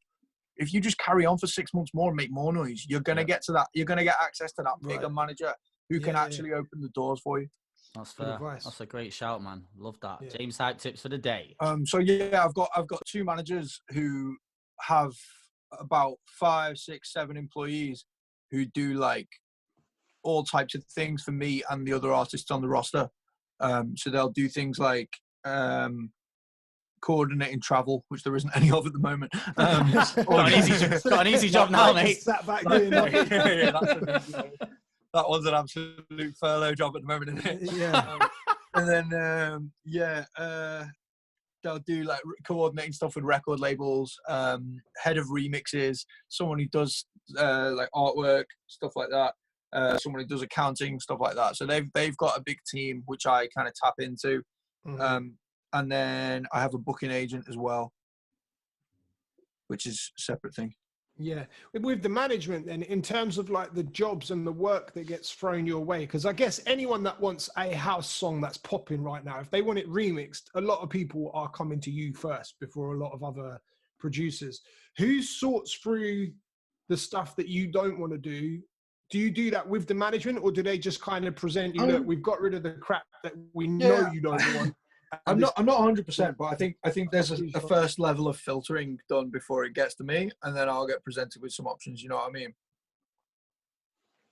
If you just carry on for 6 months more and make more noise, you're gonna get to that. You're gonna get access to that bigger manager who can actually open the doors for you. That's fair. That's a great shout, man. Love that. Yeah. James, hype tips for the day. So yeah, I've got 2 managers who have about 5, 6, 7 employees who do like all types of things for me and the other artists on the roster. So they'll do things like coordinating travel, which there isn't any of at the moment. Got an easy job now, mate. Sat back doing that one's an absolute furlough job at the moment, isn't it? Yeah. And then they'll do like coordinating stuff with record labels, head of remixes, someone who does like artwork, stuff like that. Someone who does accounting, stuff like that. So they've got a big team which I kind of tap into. Mm-hmm. And then I have a booking agent as well, which is a separate thing. Yeah. With the management then, in terms of like the jobs and the work that gets thrown your way, because I guess anyone that wants a house song that's popping right now, if they want it remixed, a lot of people are coming to you first before a lot of other producers. Who sorts through the stuff that you don't want to do? Do you do that with the management, or do they just kind of present you, look, we've got rid of the crap that we know you don't want? I'm not 100%, but I think there's a first level of filtering done before it gets to me, and then I'll get presented with some options. You know what I mean?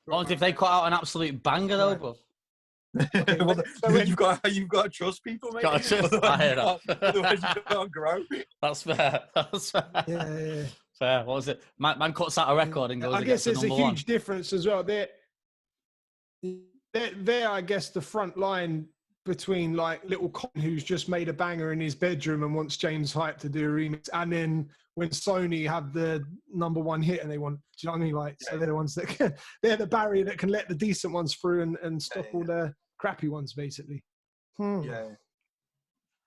What if they cut out an absolute banger though, bro? Okay, well, you've got to trust people, mate. Got to trust. I hear that. Otherwise you can't grow. That's fair. That's fair. Yeah. Fair. What was it? Man cuts out a record and goes. I guess there's a huge one. difference as well. They're I guess the front line between like Little Con, who's just made a banger in his bedroom and wants James Hype to do a remix, and then when Sony have the #1 hit and they want, do you know what I mean? Like, so they're the ones that they're the barrier that can let the decent ones through and stop all the crappy ones, basically. Yeah.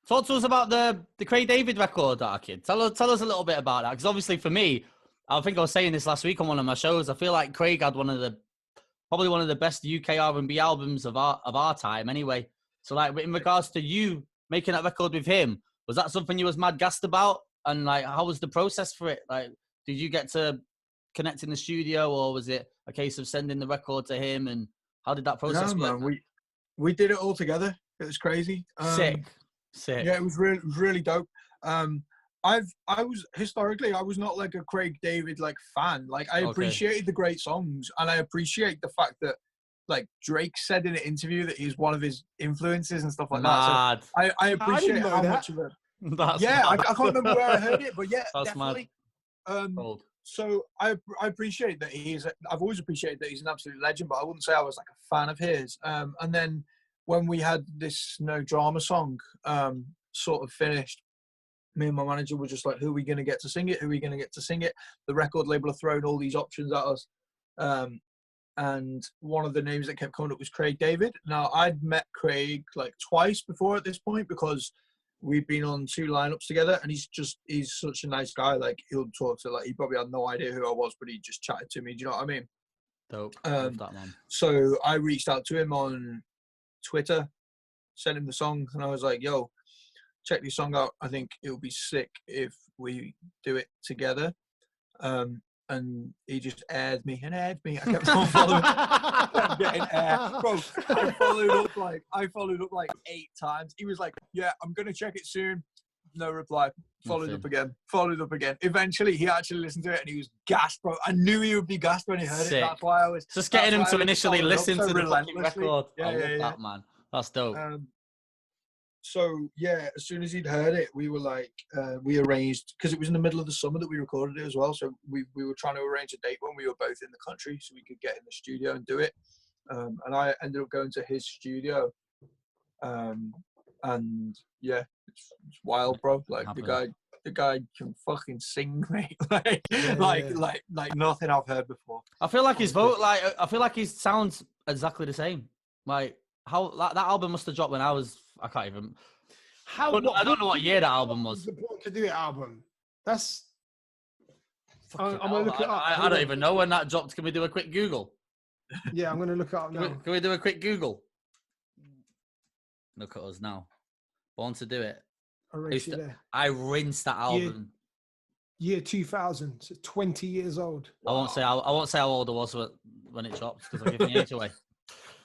Talk to us about the Craig David record, Kid. Tell us a little bit about that, because obviously for me, I think I was saying this last week on one of my shows. I feel like Craig had probably one of the best UK R&B albums of our time, anyway. So, like, in regards to you making that record with him, was that something you was mad gassed about? And, like, how was the process for it? Like, did you get to connect in the studio, or was it a case of sending the record to him? And how did that process work? Man, we did it all together. It was crazy. Sick. Yeah, it was really dope. I was not like a Craig David like fan. Like I appreciated the great songs, and I appreciate the fact that like Drake said in an interview that he's one of his influences and stuff like that. So I appreciate how much of it. I can't remember where I heard it, but yeah, that's definitely. So I appreciate that I've always appreciated that he's an absolute legend, but I wouldn't say I was like a fan of his. And then when we had this No Drama song sort of finished, me and my manager were just like, who are we going to get to sing it? Who are we going to get to sing it? The record label are throwing all these options at us. And one of the names that kept coming up was Craig David. Now, I'd met Craig like twice before at this point because we've been on 2 lineups together, and he's such a nice guy. Like, he'll talk to, like, he probably had no idea who I was, but he just chatted to me. Do you know what I mean? Dope. Love that, man. So I reached out to him on Twitter, sent him the song, and I was like, yo, check this song out. I think it would be sick if we do it together. And he just aired me. I kept on following. Kept getting air. Bro, I followed up like 8 times. He was like, yeah, I'm going to check it soon. No reply. Followed up again. Eventually, he actually listened to it and he was gassed, bro. I knew he would be gassed when he heard it. That's why I was... Just getting him to initially listen to the fucking record. I love that, man. That's dope. So yeah, as soon as he'd heard it, we were like, we arranged, because it was in the middle of the summer that we recorded it as well. So we were trying to arrange a date when we were both in the country so we could get in the studio and do it. And I ended up going to his studio. And yeah, it's wild, bro. Like the guy can fucking sing, mate. like nothing I've heard before. I feel like his vote, I feel like his sounds exactly the same. Like how that album must have dropped when I can't even. I don't know what year that album was. The Born to Do It album. That's. I'm gonna look it up. I don't even know when that dropped. Can we do a quick Google? Yeah, I'm gonna look it up now. Can we do a quick Google? Look at us now. Born to Do It. I rinsed that album. Year 2000. So 20 years old. Wow. I won't say how old I was when it dropped because I'll give my age away.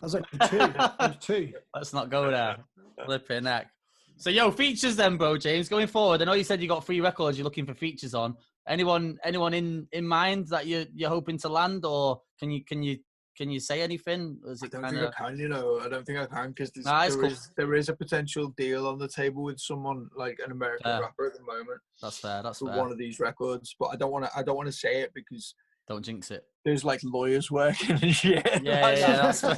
I was like 2. I was 2. Let's not go there. Flipping heck. So, features then, bro, James. Going forward, I know you said you got 3 records you're looking for features on. Anyone in mind that you're hoping to land, or can you say anything? I don't think I can, I don't think I can because there is a potential deal on the table with someone like an American rapper at the moment. That's fair. That's for fair. One of these records, but I don't want to say it because don't jinx it. There's like lawyers working and shit. Yeah, that's fair.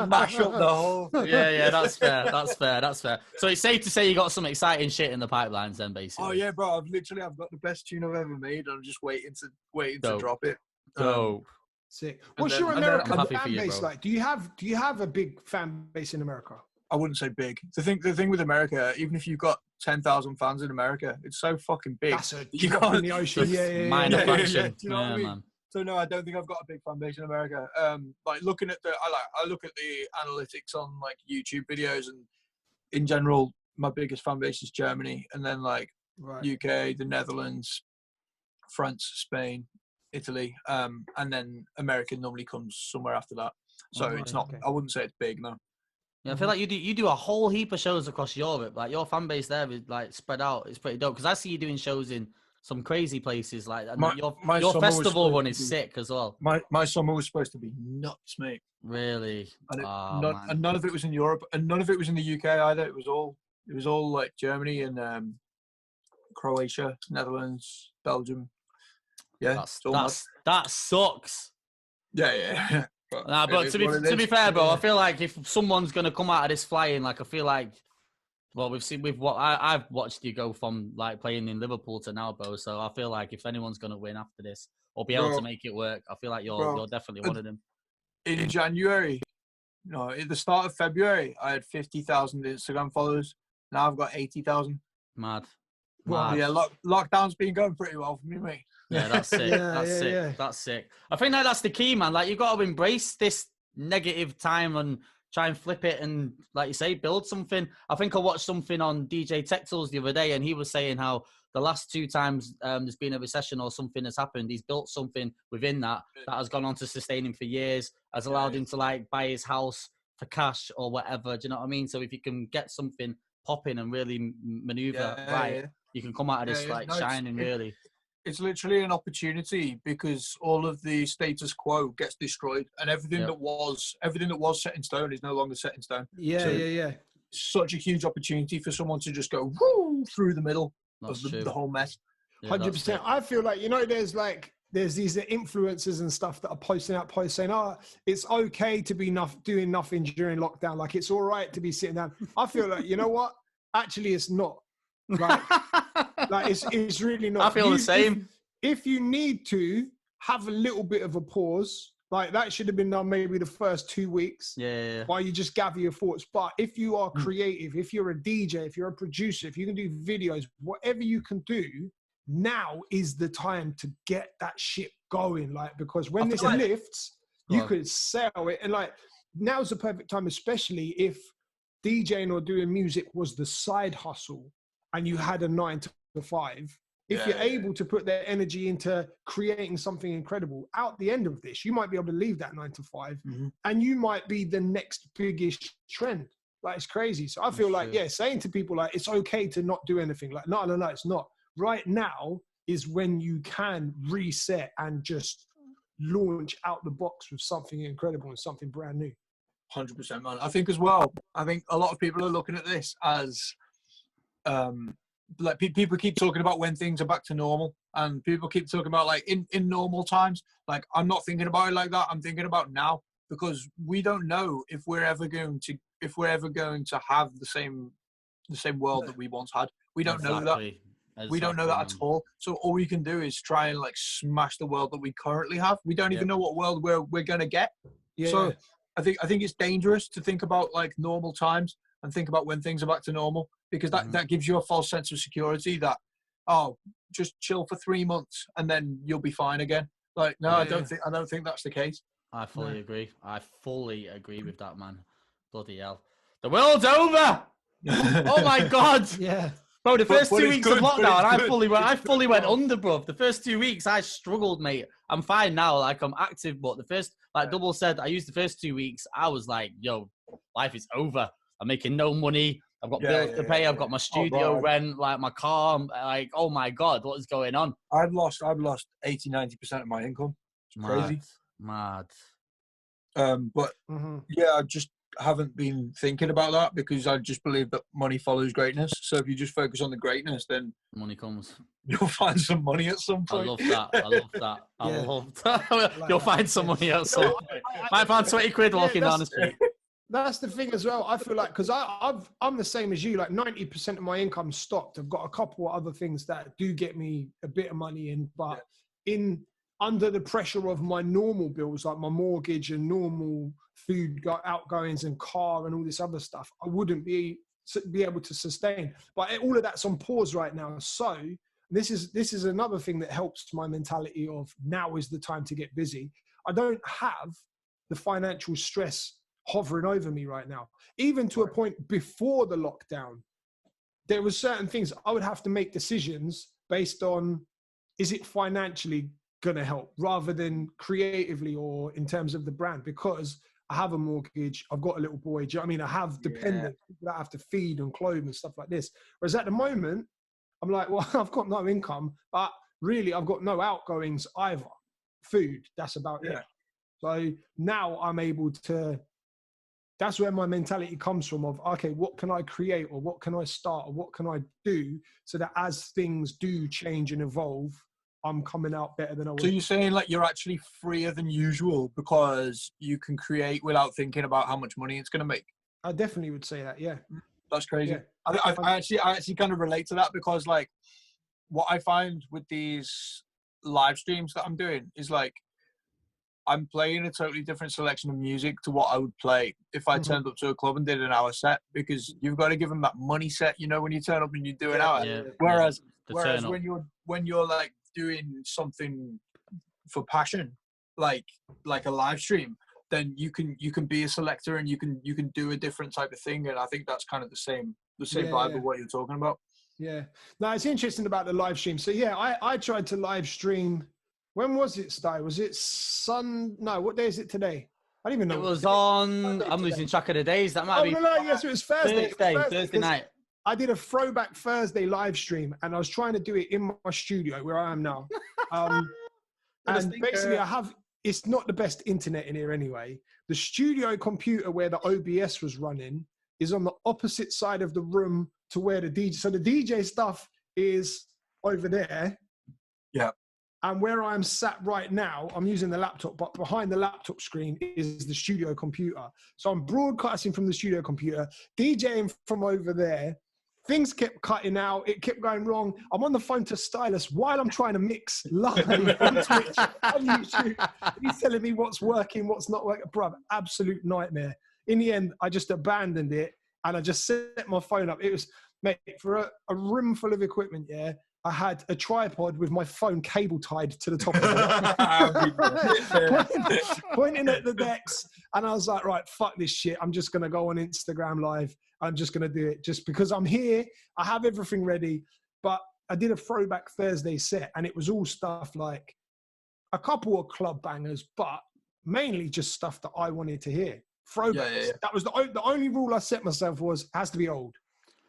Mash up the whole. Yeah, that's fair. That's fair. So it's safe to say you got some exciting shit in the pipelines then, basically. Oh yeah, bro. I've got the best tune I've ever made. I'm just waiting to drop it. Dope. Sick. What's your American fan base like? Do you have a big fan base in America? I wouldn't say big. The thing with America, even if you've got 10,000 fans in America, it's so fucking big. That's a drop in the ocean. Minor fraction. Do you know what I mean? Man. So no, I don't think I've got a big fan base in America. Like looking at I look at the analytics on like YouTube videos, and in general, my biggest fan base is Germany, and then like UK, the Netherlands, France, Spain, Italy, and then America normally comes somewhere after that. So it's not. Okay. I wouldn't say it's big, no. Yeah, I feel like you do a whole heap of shows across Europe. Like your fan base there is like spread out. It's pretty dope because I see you doing shows in some crazy places. Like your festival one is sick as well. My summer was supposed to be nuts, mate. Really? And none of it was in Europe, and none of it was in the UK either. It was all like Germany and Croatia, Netherlands, Belgium. Yeah, that sucks. Yeah. But to be fair, bro, I feel like if someone's gonna come out of this flying, like I feel like, well, I've watched you go from like playing in Liverpool to now, bro. So I feel like if anyone's gonna win after this or be able to make it work, I feel like you're definitely one of them. In January, at the start of February, I had 50,000 Instagram followers. Now I've got 80,000. Mad. Well, yeah, lockdown's been going pretty well for me, mate. Yeah, that's sick. That's sick. I think that's the key, man. Like, you got to embrace this negative time and try and flip it and, like you say, build something. I think I watched something on DJ Tech Tools the other day, and he was saying how the last 2 times there's been a recession or something has happened, he's built something within that has gone on to sustain him for years, has allowed him to, like, buy his house for cash or whatever. Do you know what I mean? So if you can get something popping and really maneuver you can come out of this like shining, really. It's literally an opportunity because all of the status quo gets destroyed, and everything that was set in stone is no longer set in stone. Yeah. Such a huge opportunity for someone to just go woo through the middle of the whole mess. 100%. I feel like, there's these influencers and stuff that are posting out posts saying, "Oh, it's okay to be doing nothing during lockdown. Like it's all right to be sitting down." I feel like, you know what? Actually, it's not. Like it's really not. I feel the same. If you need to have a little bit of a pause, like that should have been done maybe the first 2 weeks. Yeah. While you just gather your thoughts. But if you are creative, if you're a DJ, if you're a producer, if you can do videos, whatever you can do, now is the time to get that shit going. Like, because when this lifts, you could sell it. And like, now's the perfect time, especially if DJing or doing music was the side hustle and you had a 9 to 5. If you're able to put that energy into creating something incredible, out the end of this, you might be able to leave that 9 to 5 and you might be the next biggest trend. Like, it's crazy. So I feel like, saying to people like, it's okay to not do anything. Like, no, it's not. Right now is when you can reset and just launch out the box with something incredible and something brand new. 100%, man. I think as well, I think a lot of people are looking at this as, like people keep talking about when things are back to normal, and people keep talking about like in normal times. Like, I'm not thinking about it like that. I'm thinking about now, because we don't know if we're ever going to have the same world that we once had. We don't know that. We don't know that at all. So all we can do is try and like smash the world that we currently have. We don't even know what world we're gonna get. So I think it's dangerous to think about like normal times and think about when things are back to normal, because that gives you a false sense of security that, oh, just chill for 3 months and then you'll be fine again. Like, no, I don't think that's the case. I fully agree. I fully agree with that, man. Bloody hell. The world's over. Oh my God. Yeah. Bro, the first 2 weeks of lockdown, I fully went under, bro. The first 2 weeks, I struggled, mate. I'm fine now, like I'm active, but the first, like Double said, I used the first 2 weeks. I was like, yo, life is over. I'm making no money. I've got bills to pay. I've got my studio rent, like my car. Like, oh my God, what is going on? I've lost 80-90% of my income. It's crazy. Mad. But I just haven't been thinking about that, because I just believe that money follows greatness. So if you just focus on the greatness, then money comes. You'll find some money at some point. I love that. You'll find some money at some point. Might find 20 quid walking down the street. That's the thing as well. I feel like, because I'm the same as you, like 90% of my income stopped. I've got a couple of other things that do get me a bit of money in, but under the pressure of my normal bills, like my mortgage and normal food outgoings and car and all this other stuff, I wouldn't be able to sustain. But all of that's on pause right now. So this is another thing that helps my mentality of now is the time to get busy. I don't have the financial stress hovering over me right now. Even to a point before the lockdown, there were certain things I would have to make decisions based on, is it financially going to help, rather than creatively or in terms of the brand, because I have a mortgage, I've got a little boy, do you know what I mean? I have dependents that I have to feed and clothe and stuff like this. Whereas at the moment, I'm like, well, I've got no income, but really I've got no outgoings either. Food, that's about it. So now I'm able to, that's where my mentality comes from of, okay, what can I create, or what can I start, or what can I do, so that as things do change and evolve, I'm coming out better than I was. So you're saying like you're actually freer than usual because you can create without thinking about how much money it's going to make? I definitely would say that, yeah. That's crazy. Yeah. I actually kind of relate to that, because like what I find with these live streams that I'm doing is like, I'm playing a totally different selection of music to what I would play if I turned up to a club and did an hour set, because you've got to give them that money set, you know, when you turn up and you do an hour. Yeah. Whereas when you're like doing something for passion, like a live stream, then you can be a selector and you can do a different type of thing. And I think that's kind of the same vibe of what you're talking about. Yeah. No, it's interesting about the live stream. So yeah, I tried to live stream. When was it started? Was it what day is it today? I don't even know. It was on, I'm losing track of the days. That might be. Yes, it was Thursday. Thursday night. I did a Throwback Thursday live stream, and I was trying to do it in my studio where I am now. And basically, it's not the best internet in here anyway. The studio computer where the OBS was running is on the opposite side of the room to where the DJ. So the DJ stuff is over there. Yeah. And where I'm sat right now, I'm using the laptop, but behind the laptop screen is the studio computer. So I'm broadcasting from the studio computer, DJing from over there. Things kept cutting out. It kept going wrong. I'm on the phone to Stylus while I'm trying to mix live on Twitch, on YouTube. He's telling me what's working, what's not working. Bruv, absolute nightmare. In the end, I just abandoned it and I just set my phone up. It was, mate, for a room full of equipment, yeah, I had a tripod with my phone cable tied to the top of it, pointing at the decks. And I was like, right, fuck this shit. I'm just going to go on Instagram Live. I'm just going to do it just because I'm here. I have everything ready. But I did a Throwback Thursday set, and it was all stuff like a couple of club bangers, but mainly just stuff that I wanted to hear. Throwbacks. Yeah. That was the only rule I set myself was, it has to be old.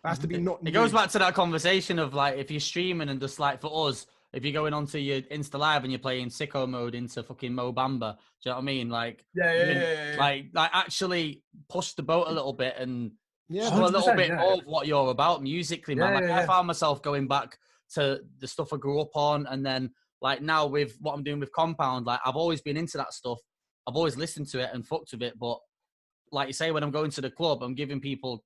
It has to be not new. It goes back to that conversation of like, if you're streaming and just like for us, if you're going onto your Insta Live and you're playing sicko mode into fucking Mo Bamba, do you know what I mean? Like, like actually push the boat a little bit and show a little bit more of what you're about musically, man. I found myself going back to the stuff I grew up on, and then like now with what I'm doing with Compound, like I've always been into that stuff. I've always listened to it and fucked with it, but like you say, when I'm going to the club, I'm giving people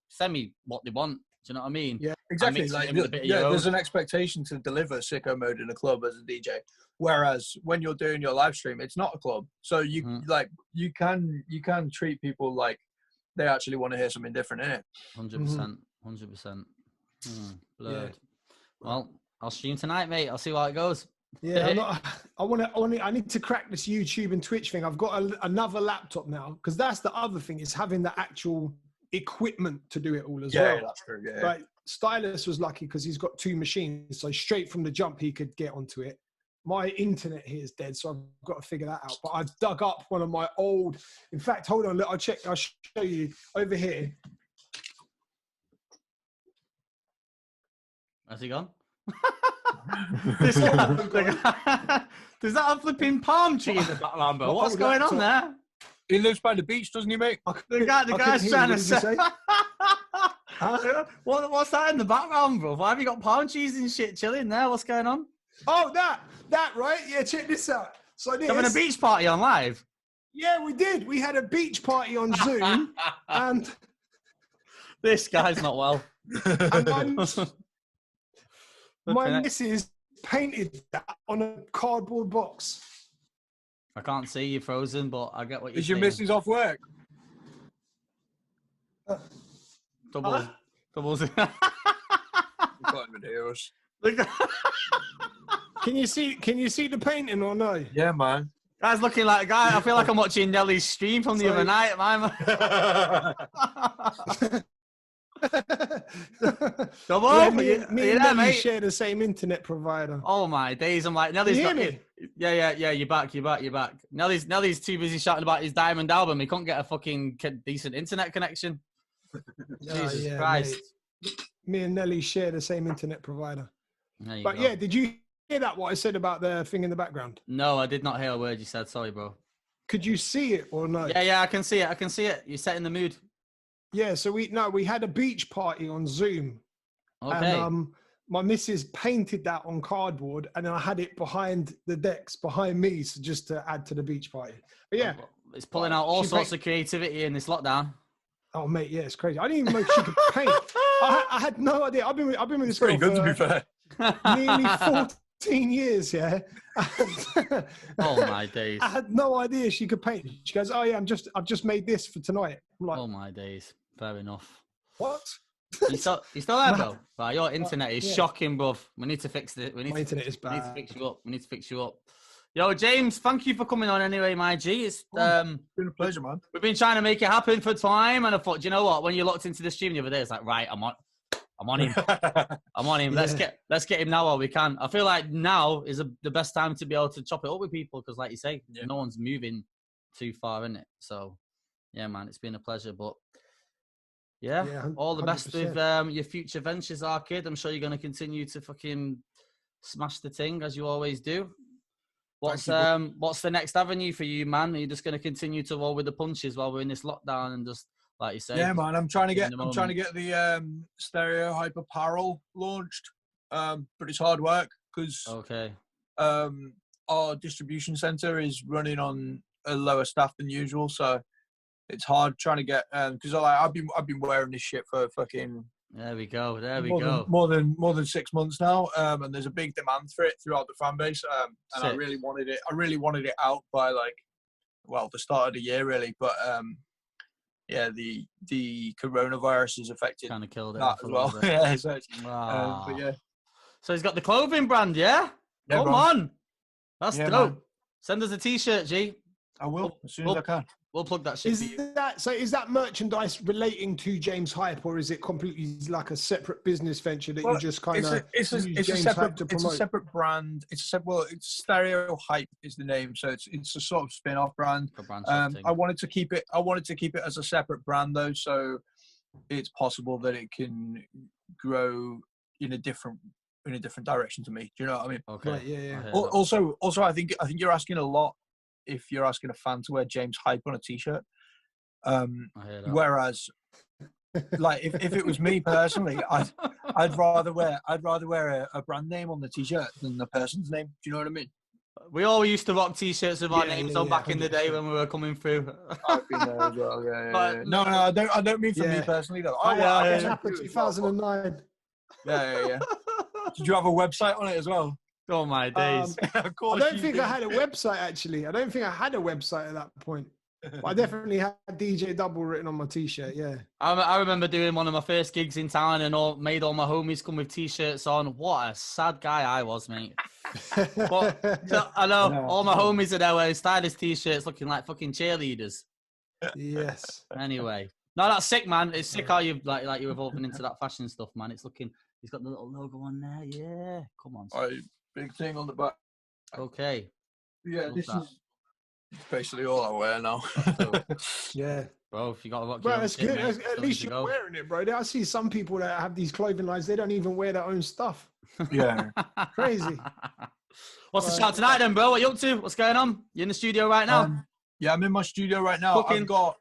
what they want. Do you know what I mean? Yeah, exactly. Like, there's an expectation to deliver sicko mode in a club as a DJ, whereas when you're doing your live stream, it's not a club. So you you can treat people like they actually want to hear something different in it. 100%, 100%. Blurred. Well, I'll stream tonight, mate. I'll see how it goes. Yeah, I need to crack this YouTube and Twitch thing. I've got another laptop now, because that's the other thing, is having the actual equipment to do it all as well. Yeah, that's true. Yeah. Like Stylus was lucky because he's got 2 machines, so straight from the jump he could get onto it. My internet here is dead, so I've got to figure that out. But I've dug up one of my old. In fact, hold on, I'll check. I'll show you over here. Has he gone? Does that have flipping palm tree in the background, bro? What's going on there? He lives by the beach, doesn't he, mate? The guy's trying to say. What's that in the background, bro? Why have you got palm trees and shit chilling there? What's going on? Oh, that right? Yeah, check this out. So this, having a beach party on live. Yeah, we did. We had a beach party on Zoom, and this guy's not well. And my missus painted that on a cardboard box. I can't see you frozen, but I get what you're saying. Is your missus off work? Doubles. You can't even hear us. Can you see the painting or no? Yeah, man. Guy's looking like a guy. I feel like I'm watching Nelly's stream from the other night, man. Yeah, me and Nelly share the same internet provider. Oh my days! I'm like, Nelly's got me. Yeah. You're back. Nelly's too busy shouting about his Diamond album. He can't get a fucking decent internet connection. Jesus Christ! Mate. Me and Nelly share the same internet provider. But go. Yeah, did you hear that? What I said about the thing in the background? No, I did not hear a word you said. Sorry, bro. Could you see it or no? Yeah, I can see it. You're setting the mood. Yeah, so we had a beach party on Zoom. Okay. And my missus painted that on cardboard, and then I had it behind the decks behind me, so just to add to the beach party. But yeah, it's pulling out all sorts of creativity in this lockdown. Oh mate, yeah, it's crazy. I didn't even know she could paint. I had no idea. I've been with this girl pretty good, to be fair. Nearly 14 years, yeah. Oh my days! I had no idea she could paint. She goes, "Oh yeah, I've just made this for tonight." I'm like, oh my days! Fair enough. What? You still there, bro? Right, your internet is shocking, bruv. We need to fix it. My internet is bad. We need to fix you up. Yo, James, thank you for coming on anyway, my G. It's been a pleasure, man. We've been trying to make it happen for time, and I thought, do you know what? When you looked into the stream the other day, it's like, right, I'm on him. I'm on him. Yeah. Let's get him now while we can. I feel like now is the best time to be able to chop it up with people because, like you say, no one's moving too far in it. So, yeah, man, it's been a pleasure. But Yeah. Yeah, All the best with 100%. your future ventures, Arcade. I'm sure you're going to continue to fucking smash the thing as you always do. What's the next avenue for you, man? Are you just going to continue to roll with the punches while we're in this lockdown and just, like you say? Yeah, man. I'm trying to get the the Stereo Hype apparel launched, but it's hard work because Okay. Our distribution center is running on a lower staff than usual, so it's hard trying to get because I've been wearing this shit for fucking There we go. more than 6 months now, and there's a big demand for it throughout the fan base, and I really wanted it out by the start of the year really, but yeah, the coronavirus has affected kind of killed it that as well. Yeah, so but yeah. So he's got the clothing brand, yeah? Yeah, Come on. That's dope. Man. Send us a t-shirt, G. I will as soon as I can. We'll plug that shit. Is that merchandise relating to James Hype, or is it completely like a separate business venture that you just kind of it's a separate brand. It's Stereo Hype is the name, so it's a sort of spin-off brand. I wanted to keep it as a separate brand though, so it's possible that it can grow in a different direction to me. Do you know what I mean? Okay. Right, yeah. Also, I think you're asking a lot if you're asking a fan to wear James Hype on a t-shirt. Whereas, like, if it was me personally, I'd rather wear a brand name on the t-shirt than the person's name. Do you know what I mean? We all used to rock t-shirts with our names on back in the day when we were coming through. I've been there as well. Yeah. No, I don't mean for me personally though. It happened 2009. Yeah. Did you have a website on it as well? Oh my days! Of course. I don't think I had a website actually. I don't think I had a website at that point. But I definitely had DJ Double written on my t-shirt. Yeah. I remember doing one of my first gigs in town and made all my homies come with t-shirts on. What a sad guy I was, mate. But I know all my homies are there wearing stylish t-shirts, looking like fucking cheerleaders. Yes. Anyway, no, that's sick, man. It's sick how you've like you're evolving into that fashion stuff, man. It's looking. He's got the little logo on there. Yeah, come on. All right, big thing on the back. Okay. Yeah, this is basically all I wear now. Yeah. Bro, if you got to rock Bro, that's good. At least you're wearing it, bro. I see some people that have these clothing lines. They don't even wear their own stuff. Yeah. Crazy. What's the shout tonight then, bro? What you up to? What's going on? You in the studio right now? Yeah, I'm in my studio right now. I've got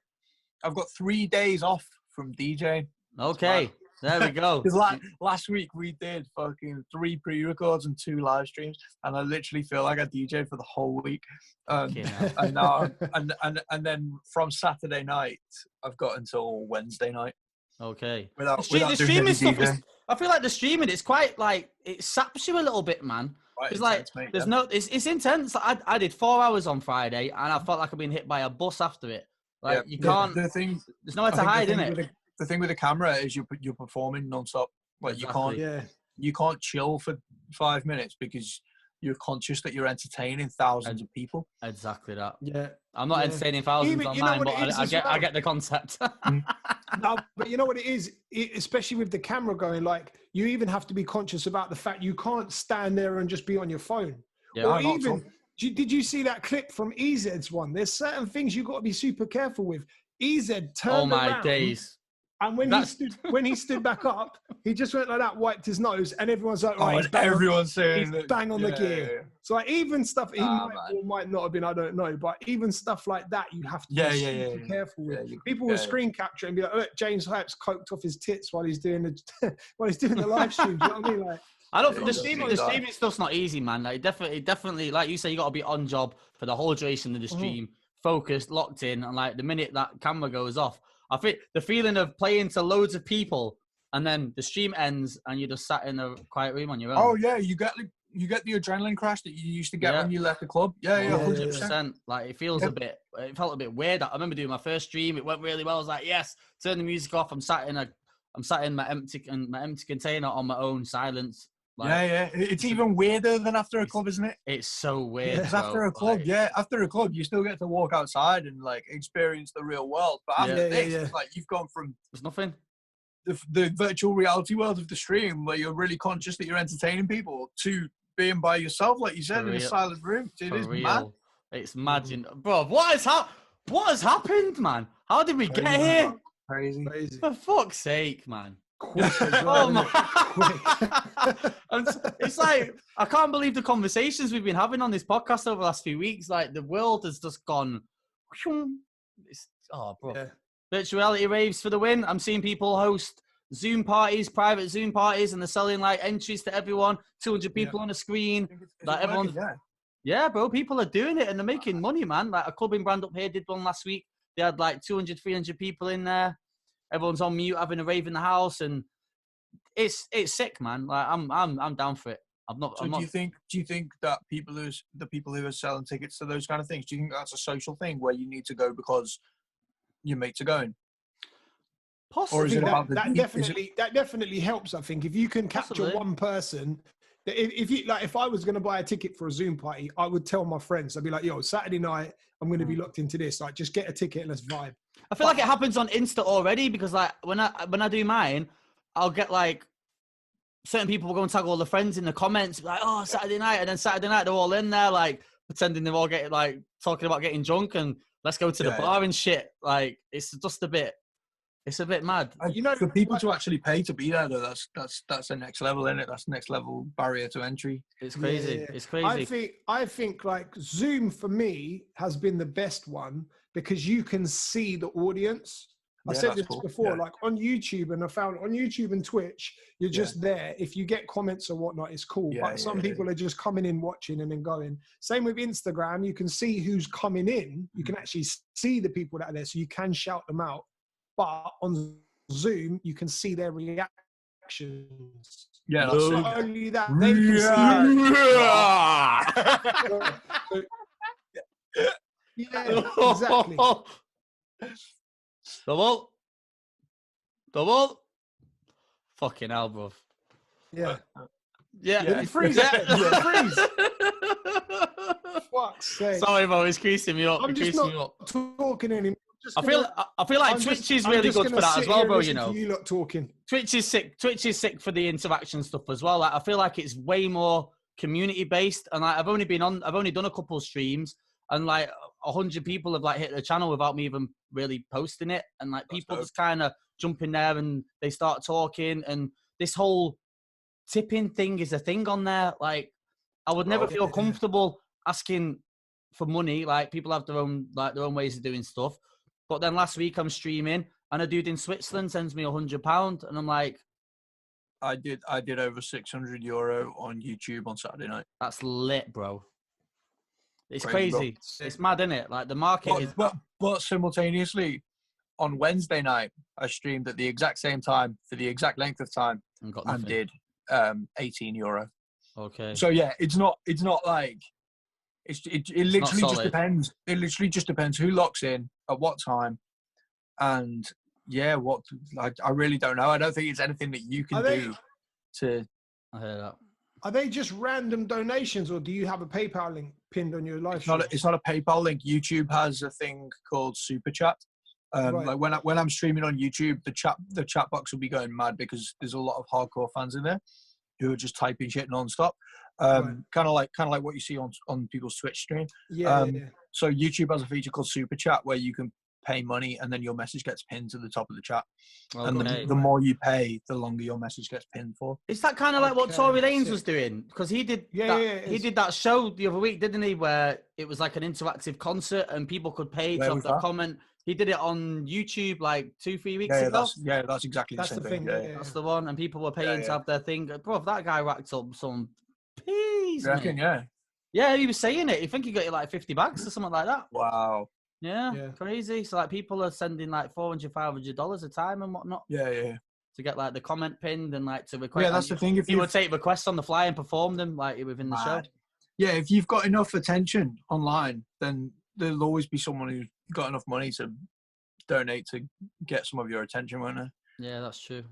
3 days off from DJing. Okay. There we go. Because last week we did fucking 3 pre-records and 2 live streams, and I literally feel like I DJed for the whole week. And now, and then from Saturday night, I've got until Wednesday night. Okay. Without the streaming stuff DJing. I feel like the streaming, it's quite like it saps you a little bit, man. It's like it's intense. I did 4 hours on Friday, and I felt like I've been hit by a bus after it. Like you can't. There's nowhere to hide in it. The thing with the camera is you're performing non-stop. Like exactly. you can't chill for 5 minutes because you're conscious that you're entertaining thousands of people. Exactly that. Yeah. I'm not entertaining thousands online, but I get the concept. No, but you know what it is, especially with the camera going, like you even have to be conscious about the fact you can't stand there and just be on your phone. Yeah, or even, did you see that clip from EZ's one? There's certain things you've got to be super careful with. EZ turned around. Days. And when he stood back up, he just went like that, wiped his nose, and everyone's like, "Right, everyone's saying he's bang on the gear." Yeah. So like, even stuff he might or might not have been, I don't know, but even stuff like that, you have to be super careful with. People will screen capture and be like, "Look, James Hype's coked off his tits while he's doing the live stream." Do you know what I mean? Like, I don't. The streaming stuff's not easy, man. Like definitely, like you say, you got to be on job for the whole duration of the stream, focused, locked in, and like the minute that camera goes off. I think the feeling of playing to loads of people and then the stream ends and you're just sat in a quiet room on your own. Oh yeah, you get the adrenaline crash that you used to get when you left the club. Yeah, 100%. Like it felt a bit weird. I remember doing my first stream. It went really well. I was like, yes, turn the music off. I'm sat in my empty container on my own, silence. Like, it's even weirder than after a club, isn't it? It's so weird. Because after a club, after a club, you still get to walk outside and like experience the real world. But after this, it's like you've gone from there's nothing. The virtual reality world of the stream, where you're really conscious that you're entertaining people, to being by yourself, like you said, in a silent room. It is mad. It's mad, bro. What has happened, man? How did we get here? Crazy. For fuck's sake, man. Quick as well, Oh my! innit? And it's like I can't believe the conversations we've been having on this podcast over the last few weeks. Like the world has just gone. Bro. Yeah. Virtual reality raves for the win. I'm seeing people host Zoom parties, private Zoom parties, and they're selling like entries to everyone. 200 people on a screen. Like everyone. Yeah, bro. People are doing it and they're making money, man. Like a clubbing brand up here did one last week. They had like 200, 300 people in there. Everyone's on mute having a rave in the house, and it's sick, man. Like I'm down for it. Do you think that the people who are selling tickets to those kind of things, do you think that's a social thing where you need to go because your mates are going? Possibly. Or is it about that definitely helps? I think if you can capture one person. If I was going to buy a ticket for a Zoom party, I would tell my friends. I'd be like, "Yo, Saturday night, I'm going to be locked into this. Like, just get a ticket and let's vibe." I feel like it happens on Insta already because, like, when I do mine, I'll get like certain people will go and tag all the friends in the comments, like, "Oh, Saturday night," and then Saturday night they're all in there, like pretending they're all getting like talking about getting drunk and let's go to the bar and shit. Like, it's just a bit. It's a bit mad. For people to actually pay to be there, though, that's the next level, isn't it? That's the next level barrier to entry. It's crazy. Yeah. It's crazy. I think like Zoom for me has been the best one because you can see the audience. I said this before, like on YouTube, and I found on YouTube and Twitch, you're just there. If you get comments or whatnot, it's cool. But some people are just coming in, watching, and then going. Same with Instagram. You can see who's coming in. You can actually see the people that are there, so you can shout them out. But on Zoom, you can see their reactions. Yeah, that's not only that, they can see. Yeah, exactly. Double. Fucking hell, bro. Yeah. Yeah. Freeze. Freeze. Fuck's sake. Sorry, bro. It's creasing me up. I'm just not talking anymore. I feel like Twitch is really good for that as well, bro. You know, you lot talking. Twitch is sick. Twitch is sick for the interaction stuff as well. Like, I feel like it's way more community based, and like I've only done a couple of streams, and like 100 people have like hit the channel without me even really posting it, and like people just kind of jump in there and they start talking, and this whole tipping thing is a thing on there. Like, I would never feel comfortable asking for money. Like, people have their own ways of doing stuff. But then last week I'm streaming and a dude in Switzerland sends me £100 and I'm like, I did over €600 on YouTube on Saturday night. That's lit, bro. It's crazy. It's mad, isn't it? Like the market is. But simultaneously, on Wednesday night, I streamed at the exact same time for the exact length of time and did €18. Okay. So yeah, it's not like. It literally just depends. It literally just depends who locks in at what time, and I really don't know. I don't think it's anything that you can do to. I hear that. Are they just random donations, or do you have a PayPal link pinned on your live stream? It's not a PayPal link. YouTube has a thing called Super Chat. Like when I'm streaming on YouTube, the chat box will be going mad because there's a lot of hardcore fans in there who are just typing shit nonstop. Kind of like what you see on people's Twitch stream. So YouTube has a feature called Super Chat where you can pay money and then your message gets pinned to the top of the chat. And the more you pay, the longer your message gets pinned for. Is that kind of like what Tory Lanez was doing? Because he did he did that show the other week, didn't he? Where it was like an interactive concert and people could pay to have their comment. He did it on YouTube like 2-3 weeks ago. That's exactly the same thing. That's the one. And people were paying to have their thing. Bro, that guy racked up some peas. You reckon, yeah, he was saying it. You think he got you like $50 or something like that? Wow. Yeah, crazy. So like people are sending like $400, $500 a time and whatnot. Yeah. To get like the comment pinned and like to request. Yeah, that's the thing. If you would take requests on the fly and perform them like within the show. Yeah, if you've got enough attention online, then there'll always be someone who's got enough money to donate to get some of your attention, won't there? Yeah, that's true.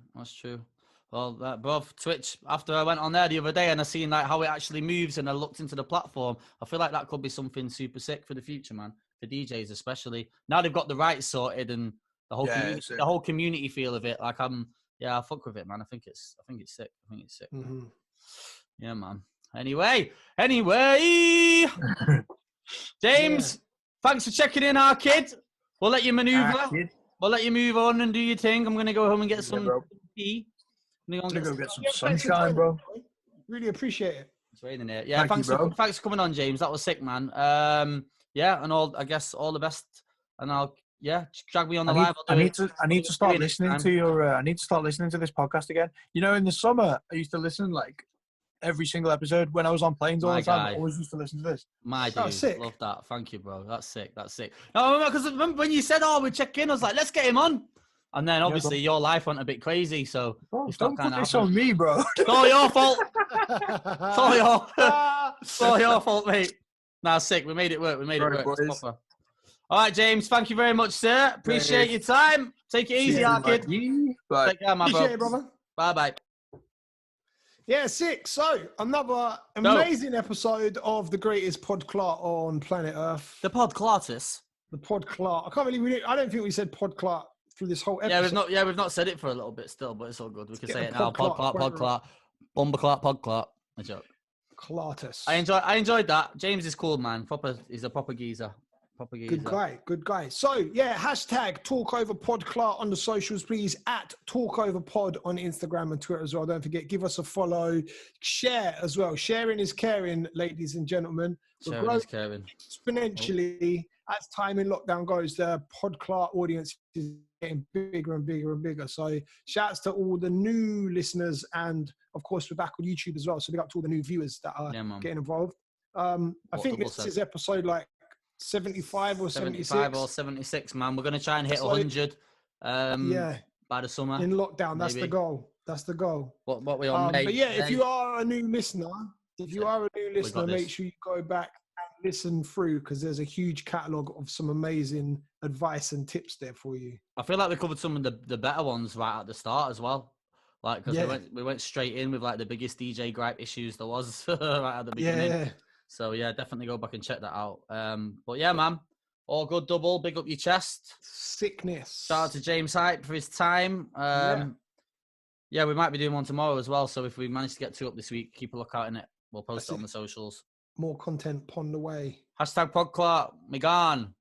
Well, bro, Twitch, after I went on there the other day and I seen like how it actually moves and I looked into the platform, I feel like that could be something super sick for the future, man. For DJs especially. Now they've got the rights sorted and the whole community feel of it. Like I fuck with it, man. I think it's sick. Mm-hmm. Yeah, man. Anyway. James, thanks for checking in, our kid. We'll let you maneuver. we'll let you move on and do your thing. I'm gonna go home and get some bro. tea. I'm I'm gonna gonna go get some Yeah, thanks for sunshine, joining, bro. Really appreciate it. It's raining here. Yeah, Thank you, bro. thanks for coming on, James. That was sick, man. Yeah, and I guess all the best. And drag me on the line. I need to start listening to your. I need to start listening to this podcast again. You know, in the summer, I used to listen like every single episode when I was on planes all the time. I always used to listen to this. My Oh, dude, sick. love that. Thank you, bro. That's sick. No, because remember when you said, "Oh, we check in," I was like, "Let's get him on." And then obviously your life went a bit crazy, so Don't put this on me, bro. It's all your fault. It's all your fault, mate. Nah, sick. We made it work. It's proper. All right, James. Thank you very much, sir. Appreciate your time. Take it easy, kid. Bye. Take care, my Appreciate it, brother. Bye. Yeah, sick. So another amazing episode of the greatest podclart on planet Earth. The Podclartus. The podclart. I can't believe I don't think we said podclart through this whole episode. We've not said it for a little bit still, but it's all good. We can say it now. Podclart. Bumberclart, podclart. A joke. Clartus. I enjoyed that. James is cool, man. He's a proper geezer. Good guy. So yeah, hashtag TalkOverPodClart on the socials, please. At TalkOverPod on Instagram and Twitter as well. Don't forget, give us a follow, share as well. Sharing is caring, ladies and gentlemen. Sharing is caring. Exponentially as time in lockdown goes, the PodClart audience is getting bigger and bigger and bigger. So shouts to all the new listeners, and of course we're back on YouTube as well. So big up to all the new viewers that are getting involved. I think this is episode like 75 or 76. 75 or 76, man. We're going to try and hit 100 by the summer. In lockdown, that's maybe. the goal. What we on, mate? But yeah, if you are a new listener, make sure you go back and listen through, because there's a huge catalogue of some amazing advice and tips there for you. I feel like we covered some of the better ones right at the start as well. Like, because we went straight in with like the biggest DJ gripe issues there was right at the beginning. Yeah. So yeah, definitely go back and check that out. But yeah, man, all good. Double, big up your chest. Sickness. Shout out to James Hype for his time. Yeah, we might be doing one tomorrow as well. So if we manage to get 2 up this week, keep a lookout in it. We'll post it on the socials. More content pond away. Hashtag Podclart. Me gone.